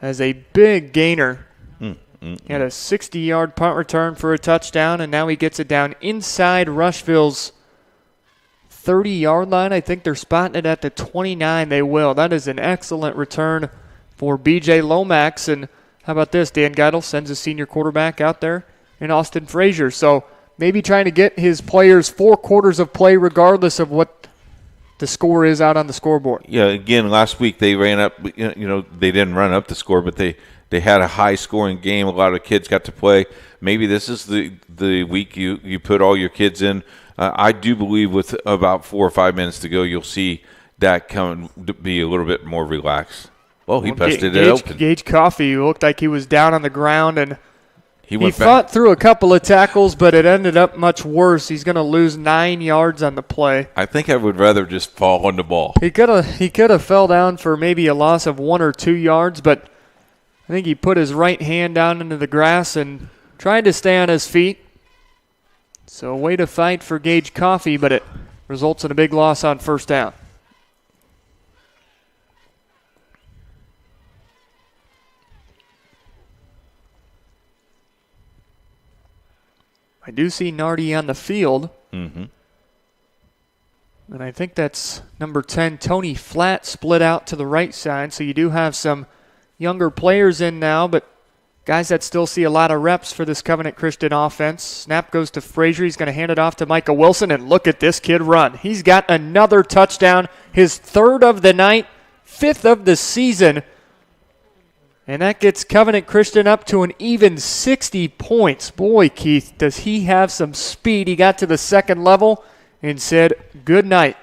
has a big gainer. He had a 60-yard punt return for a touchdown, and now he gets it down inside Rushville's 30-yard line. I think they're spotting it at the 29. They will. That is an excellent return for B.J. Lomax. And how about this? Dan Geidel sends a senior quarterback out there in Austin Frazier. So maybe trying to get his players 4 quarters of play regardless of what the score is out on the scoreboard. Yeah, again, last week they ran up, they didn't run up the score, but they had a high-scoring game. A lot of kids got to play. Maybe this is the week you put all your kids in. I do believe with about 4 or 5 minutes to go, you'll see that come to be a little bit more relaxed. Oh, he busted it open. Gage Coffey looked like he was down on the ground, and he went fought through a couple of tackles, but it ended up much worse. He's going to lose 9 yards on the play. I think I would rather just fall on the ball. He could have fell down for maybe a loss of 1 or 2 yards, but I think he put his right hand down into the grass and tried to stay on his feet. So way to fight for Gage Coffey, but it results in a big loss on first down. I do see Nardi on the field. Mm-hmm. And I think that's number 10, Tony Flatt, split out to the right side. So you do have some younger players in now, but guys that still see a lot of reps for this Covenant Christian offense. Snap goes to Frazier. He's going to hand it off to Micah Wilson, and look at this kid run. He's got another touchdown, his 3rd of the night, 5th of the season. And that gets Covenant Christian up to an even 60 points. Boy, Keith, does he have some speed. He got to the 2nd level and said, good night.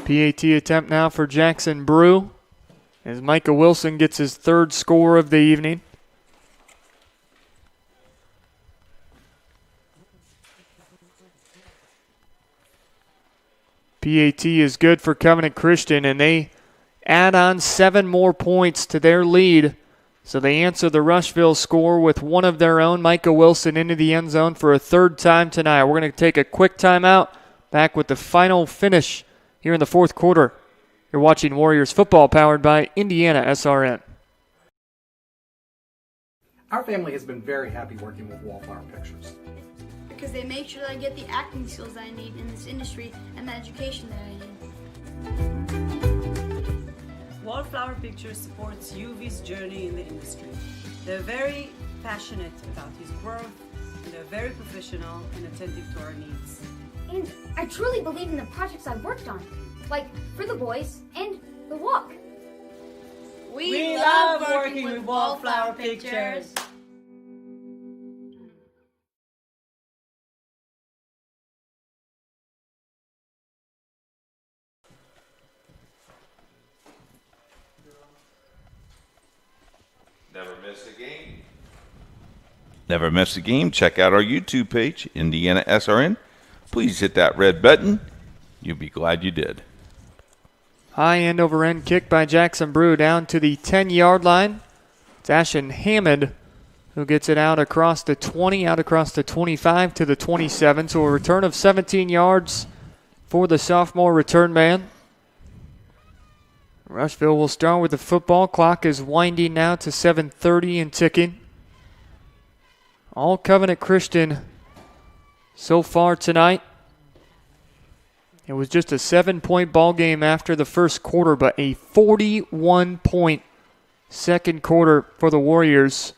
PAT attempt now for Jackson Brew as Micah Wilson gets his 3rd score of the evening. PAT is good for Covenant Christian, and they add on 7 more points to their lead. So they answer the Rushville score with one of their own, Micah Wilson, into the end zone for a 3rd time tonight. We're going to take a quick timeout, back with the final finish here in the 4th quarter. You're watching Warriors football powered by Indiana SRN. Our family has been very happy working with Wallflower Pictures, because they make sure that I get the acting skills that I need in this industry and the education that I need. Wallflower Pictures supports UV's journey in the industry. They're very passionate about his growth, and they're very professional and attentive to our needs. And I truly believe in the projects I've worked on, like For the Boys and The Walk. We love working with Wallflower Pictures. Never miss a game. Never miss a game. Check out our YouTube page, Indiana SRN. Please hit that red button. You'll be glad you did. High end over end kick by Jackson Brew down to the 10-yard line. It's Ashton Hammond who gets it out across the 20, out across the 25 to the 27. So a return of 17 yards for the sophomore return man. Rushville will start with the football. Clock is winding now to 7:30 and ticking. All Covenant Christian so far tonight. It was just a 7-point ball game after the first quarter, but a 41-point second quarter for the Warriors.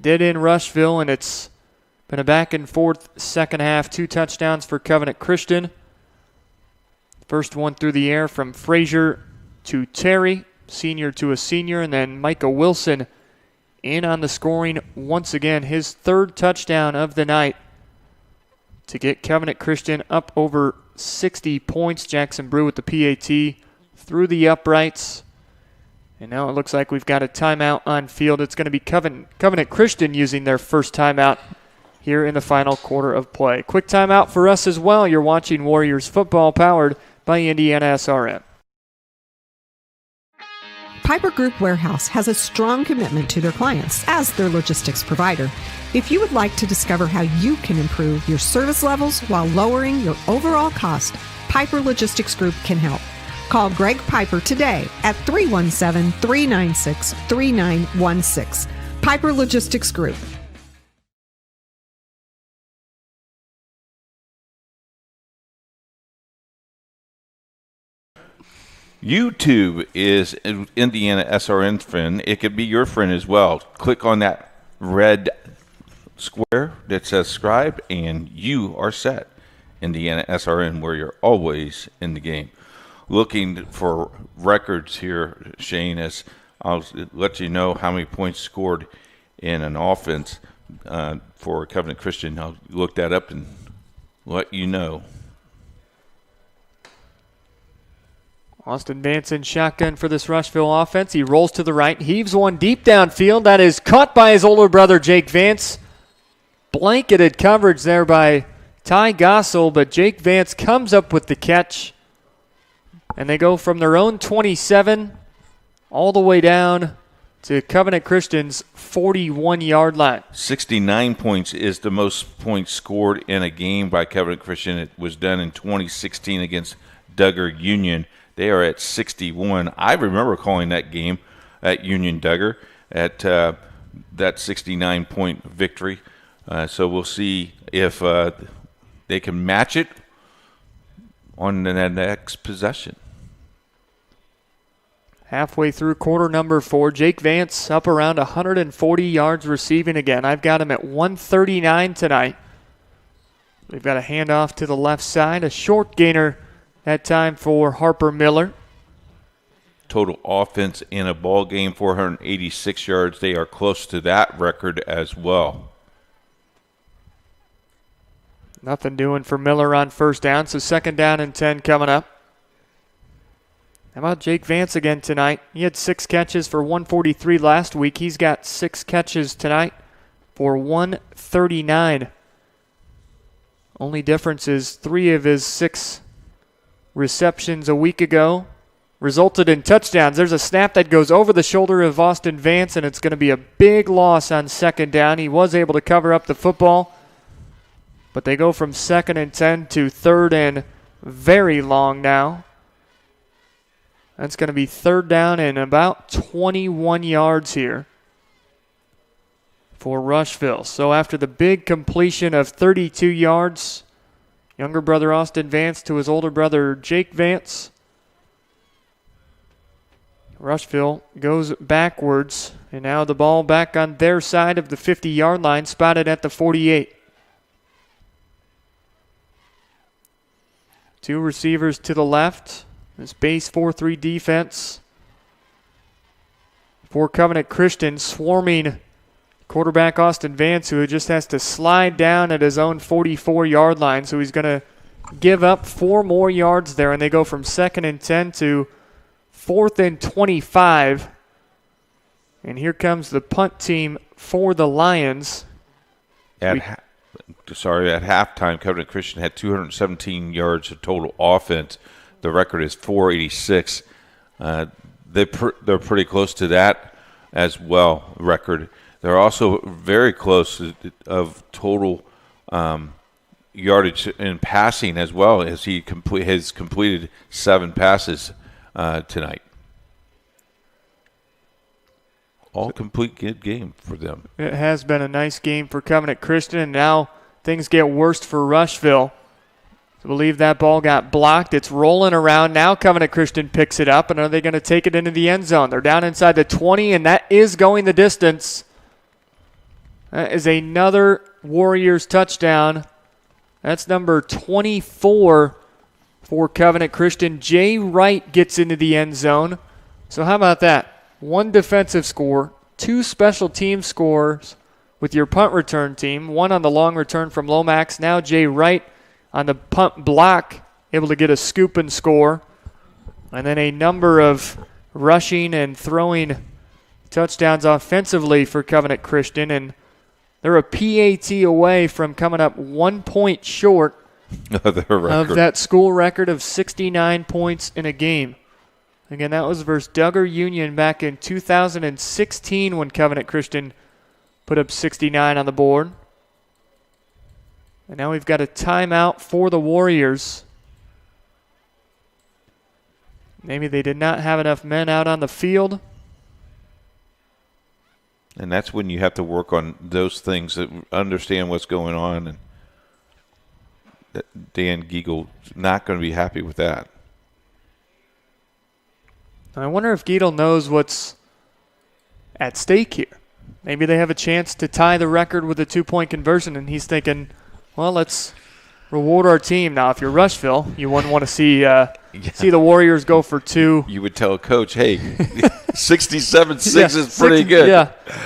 Did in Rushville, and it's been a back and forth second half. 2 touchdowns for Covenant Christian. First one through the air from Frazier to Terry, senior to a senior, and then Micah Wilson in on the scoring once again. His 3rd touchdown of the night to get Covenant Christian up over 60 points. Jackson Brew with the PAT through the uprights. And now it looks like we've got a timeout on field. It's going to be Covenant Christian using their first timeout here in the final quarter of play. Quick timeout for us as well. You're watching Warriors football powered by Indiana SRN. Piper Group Warehouse has a strong commitment to their clients as their logistics provider. If you would like to discover how you can improve your service levels while lowering your overall cost, Piper Logistics Group can help. Call Greg Piper today at 317-396-3916. Piper Logistics Group. YouTube is Indiana SRN friend. It could be your friend as well. Click on that red square that says subscribe, and you are set. Indiana SRN, where you're always in the game. Looking for records here, Shane, as I'll let you know how many points scored in an offense for Covenant Christian. I'll look that up and let you know. Austin Vance in shotgun for this Rushville offense. He rolls to the right, heaves one deep downfield. That is caught by his older brother, Jake Vance. Blanketed coverage there by Ty Gossel, but Jake Vance comes up with the catch. And they go from their own 27 all the way down to Covenant Christian's 41-yard line. 69 points is the most points scored in a game by Covenant Christian. It was done in 2016 against Duggar Union. They are at 61. I remember calling that game at Union Duggar at that 69-point victory. So we'll see if they can match it on the next possession. Halfway through quarter number 4, Jake Vance up around 140 yards receiving again. I've got him at 139 tonight. They've got a handoff to the left side, a short gainer that time for Harper Miller. Total offense in a ball game, 486 yards. They are close to that record as well. Nothing doing for Miller on first down, so second down and 10 coming up. How about Jake Vance again tonight? He had 6 catches for 143 last week. He's got 6 catches tonight for 139. Only difference is 3 of his 6 receptions a week ago resulted in touchdowns. There's a snap that goes over the shoulder of Austin Vance, and it's going to be a big loss on second down. He was able to cover up the football, but they go from second and 10 to third and very long now. That's going to be third down and about 21 yards here for Rushville. So after the big completion of 32 yards, younger brother Austin Vance to his older brother Jake Vance, Rushville goes backwards, and now the ball back on their side of the 50-yard line, spotted at the 48. 2 receivers to the left. This base 4-3 defense for Covenant Christian, swarming quarterback Austin Vance, who just has to slide down at his own 44-yard line. So he's going to give up 4 more yards there, and they go from second and 10 to fourth and 25. And here comes the punt team for the Lions. At halftime, Covenant Christian had 217 yards of total offense. The record is 486. They're pretty close to that as well, record. They're also very close of total yardage in passing as well, as he has completed 7 passes tonight. All complete good game for them. It has been a nice game for Covenant Christian, and now things get worse for Rushville. I believe that ball got blocked. It's rolling around. Now Covenant Christian picks it up, and are they going to take it into the end zone? They're down inside the 20, and that is going the distance. That is another Warriors touchdown. That's number 24 for Covenant Christian. Jay Wright gets into the end zone. So how about that? 1 defensive score, 2 special team scores with your punt return team, 1 on the long return from Lomax. Now Jay Wright on the punt block, able to get a scoop and score. And then a number of rushing and throwing touchdowns offensively for Covenant Christian. And they're a PAT away from coming up 1 point short of that school record of 69 points in a game. Again, that was versus Duggar Union back in 2016 when Covenant Christian put up 69 on the board. And now we've got a timeout for the Warriors. Maybe they did not have enough men out on the field. And that's when you have to work on those things, that understand what's going on. And Dan Giegel not going to be happy with that. I wonder if Giedel knows what's at stake here. Maybe they have a chance to tie the record with a 2-point conversion, and he's thinking, well, let's reward our team. Now, if you're Rushville, you wouldn't want to see the Warriors go for 2. You would tell a coach, hey, 67-6 is pretty good.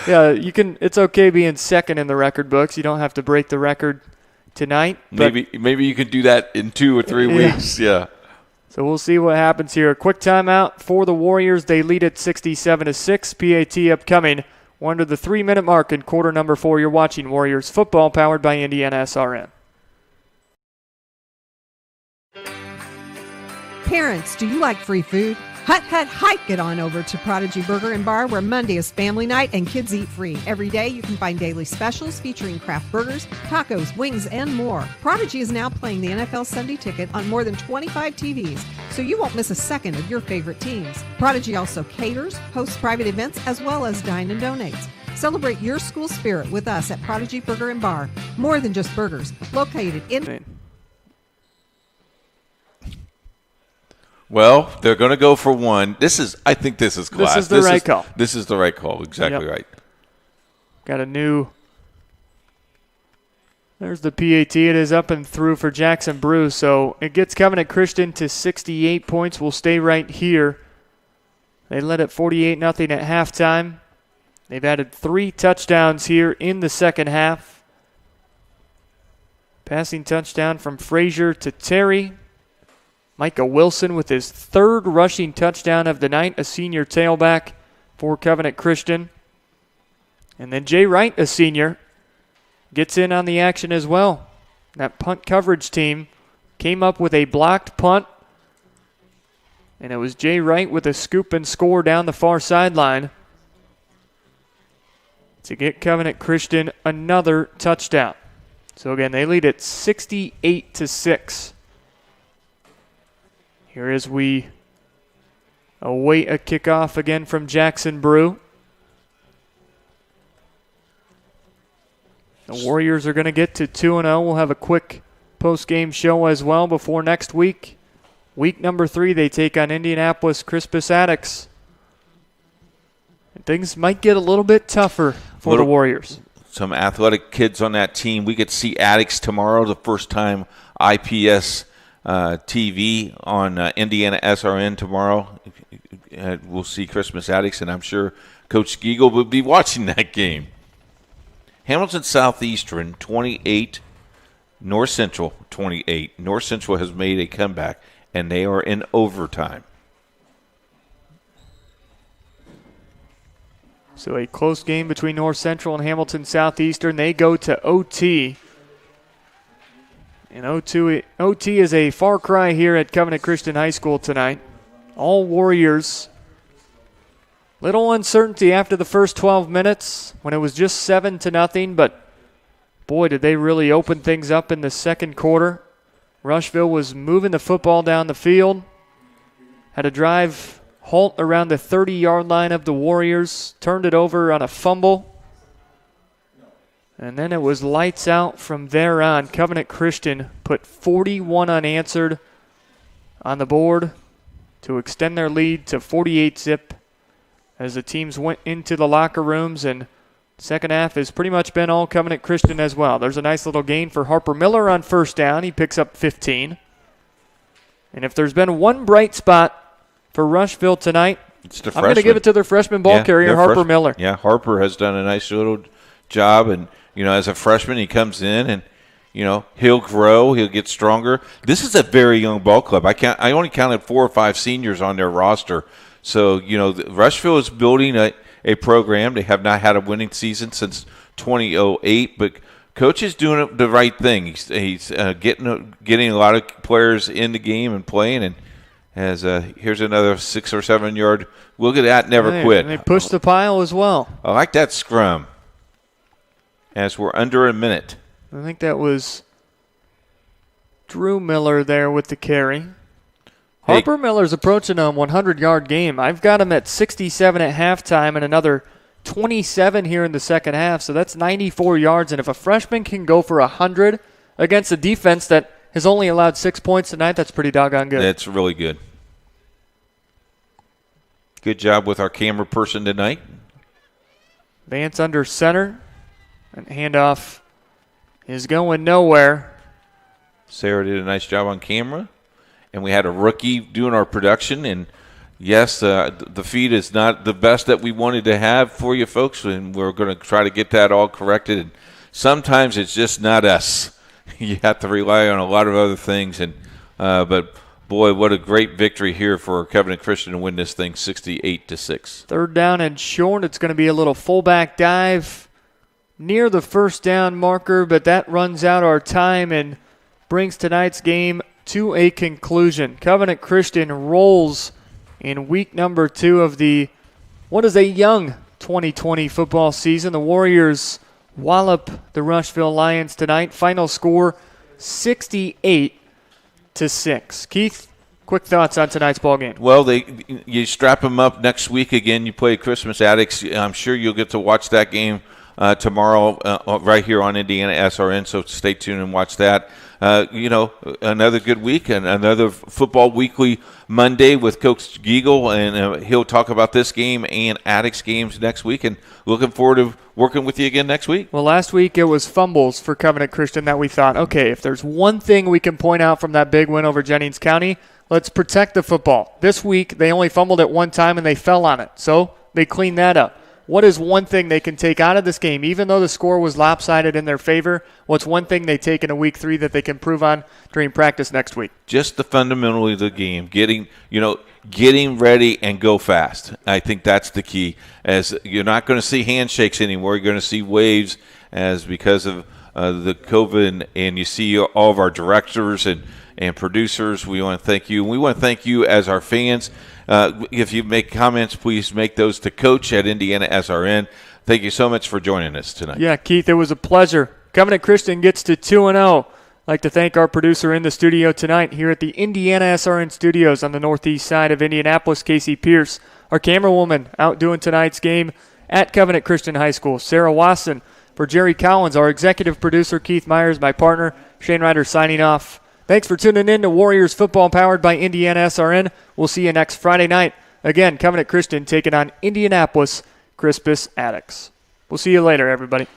Yeah. You can. It's okay being second in the record books. You don't have to break the record tonight. Maybe you could do that in 2 or 3 weeks. Yeah. So we'll see what happens here. A quick timeout for the Warriors. They lead at 67-6. PAT upcoming. We're under the 3-minute mark in quarter number 4. You're watching Warriors football powered by Indiana SRN. Parents, do you like free food? Hike it on over to Prodigy Burger and Bar, where Monday is family night and kids eat free. Every day you can find daily specials featuring craft burgers, tacos, wings, and more. Prodigy is now playing the NFL Sunday Ticket on more than 25 TVs, so you won't miss a second of your favorite teams. Prodigy also caters, hosts private events, as well as dine and donates. Celebrate your school spirit with us at Prodigy Burger and Bar. More than just burgers. Located in... Well, they're going to go for 1. I think this is class. This is the right call. This is the right call. Exactly right. Got a new. There's the PAT. It is up and through for Jackson Brew. So it gets Covenant Christian to 68 points. We'll stay right here. They led at 48-0 at halftime. They've added 3 touchdowns here in the second half. Passing touchdown from Frazier to Terry. Micah Wilson with his 3rd rushing touchdown of the night, a senior tailback for Covenant Christian. And then Jay Wright, a senior, gets in on the action as well. That punt coverage team came up with a blocked punt, and it was Jay Wright with a scoop and score down the far sideline to get Covenant Christian another touchdown. So again, they lead at 68-6. Here as we await a kickoff again from Jackson Brew. The Warriors are going to get to 2-0. We'll have a quick post-game show as well before next week. Week number 3, they take on Indianapolis Crispus Attucks. And things might get a little bit tougher for the Warriors. Some athletic kids on that team. We get to see Attucks tomorrow, the first time IPS TV on Indiana SRN tomorrow. We'll see Christmas Attucks, and I'm sure Coach Giegel will be watching that game. Hamilton Southeastern 28, North Central 28. North Central has made a comeback, and they are in overtime. So a close game between North Central and Hamilton Southeastern. They go to OT. And OT is a far cry here at Covenant Christian High School tonight. All Warriors. Little uncertainty after the first 12 minutes when it was just 7-0, but boy, did they really open things up in the second quarter. Rushville was moving the football down the field. Had a drive halt around the 30-yard line of the Warriors. Turned it over on a fumble. And then it was lights out from there on. Covenant Christian put 41 unanswered on the board to extend their lead to 48-zip as the teams went into the locker rooms. And second half has pretty much been all Covenant Christian as well. There's a nice little gain for Harper Miller on first down. He picks up 15. And if there's been one bright spot for Rushville tonight, I'm going to give it to their freshman ball carrier, Harper Miller. Yeah, Harper has done a nice little job, and as a freshman, he comes in and, he'll grow, he'll get stronger. This is a very young ball club. I only counted 4 or 5 seniors on their roster. So, Rushville is building a program. They have not had a winning season since 2008, but Coach is doing the right thing. He's getting a lot of players in the game and playing, and here's another 6 or 7 yard. Look at that, never quit. And they pushed the pile as well. I like that scrum. As we're under a minute. I think that was Drew Miller there with the carry. Harper Miller's approaching a 100-yard game. I've got him at 67 at halftime and another 27 here in the second half, so that's 94 yards. And if a freshman can go for 100 against a defense that has only allowed 6 points tonight, that's pretty doggone good. That's really good. Good job with our camera person tonight. Vance under center. And handoff is going nowhere. Sarah did a nice job on camera. And we had a rookie doing our production. And, yes, the feed is not the best that we wanted to have for you folks, and we're going to try to get that all corrected. And sometimes it's just not us. You have to rely on a lot of other things. And but, boy, what a great victory here for Covenant Christian to win this thing 68-6. Third down and short. It's going to be a little fullback dive near the first down marker, but that runs out our time and brings tonight's game to a conclusion. Covenant Christian rolls in week number 2 of the what is a young 2020 football season. The Warriors wallop the Rushville Lions tonight. Final score 68-6. Keith, quick thoughts on tonight's ball game. Well, you strap them up next week again. You play Christmas Addicts. I'm sure you'll get to watch that game tomorrow right here on Indiana SRN, so stay tuned and watch that. Another good week and another Football Weekly Monday with Coach Giegel, and he'll talk about this game and Addicts games next week, and looking forward to working with you again next week. Well, last week it was fumbles for Covenant Christian that we thought, okay, if there's one thing we can point out from that big win over Jennings County, let's protect the football. This week they only fumbled it one time and they fell on it, so they cleaned that up. What is one thing they can take out of this game? Even though the score was lopsided in their favor, what's one thing they take in a week 3 that they can improve on during practice next week? Just the fundamental of the game, getting ready and go fast. I think that's the key. As you're not going to see handshakes anymore, you're going to see waves as because of the COVID, and you see all of our directors and producers. We want to thank you. We want to thank you as our fans. If you make comments, please make those to Coach at Indiana SRN. Thank you so much for joining us tonight. Yeah, Keith, it was a pleasure. Covenant Christian gets to 2-0. I'd like to thank our producer in the studio tonight here at the Indiana SRN studios on the northeast side of Indianapolis, Casey Pierce. Our camerawoman out doing tonight's game at Covenant Christian High School, Sarah Wasson. For Jerry Collins, our executive producer, Keith Myers, my partner, Shane Ryder signing off. Thanks for tuning in to Warriors Football powered by Indiana SRN. We'll see you next Friday night. Again, Covenant Christian taking on Indianapolis Crispus Attucks. We'll see you later, everybody.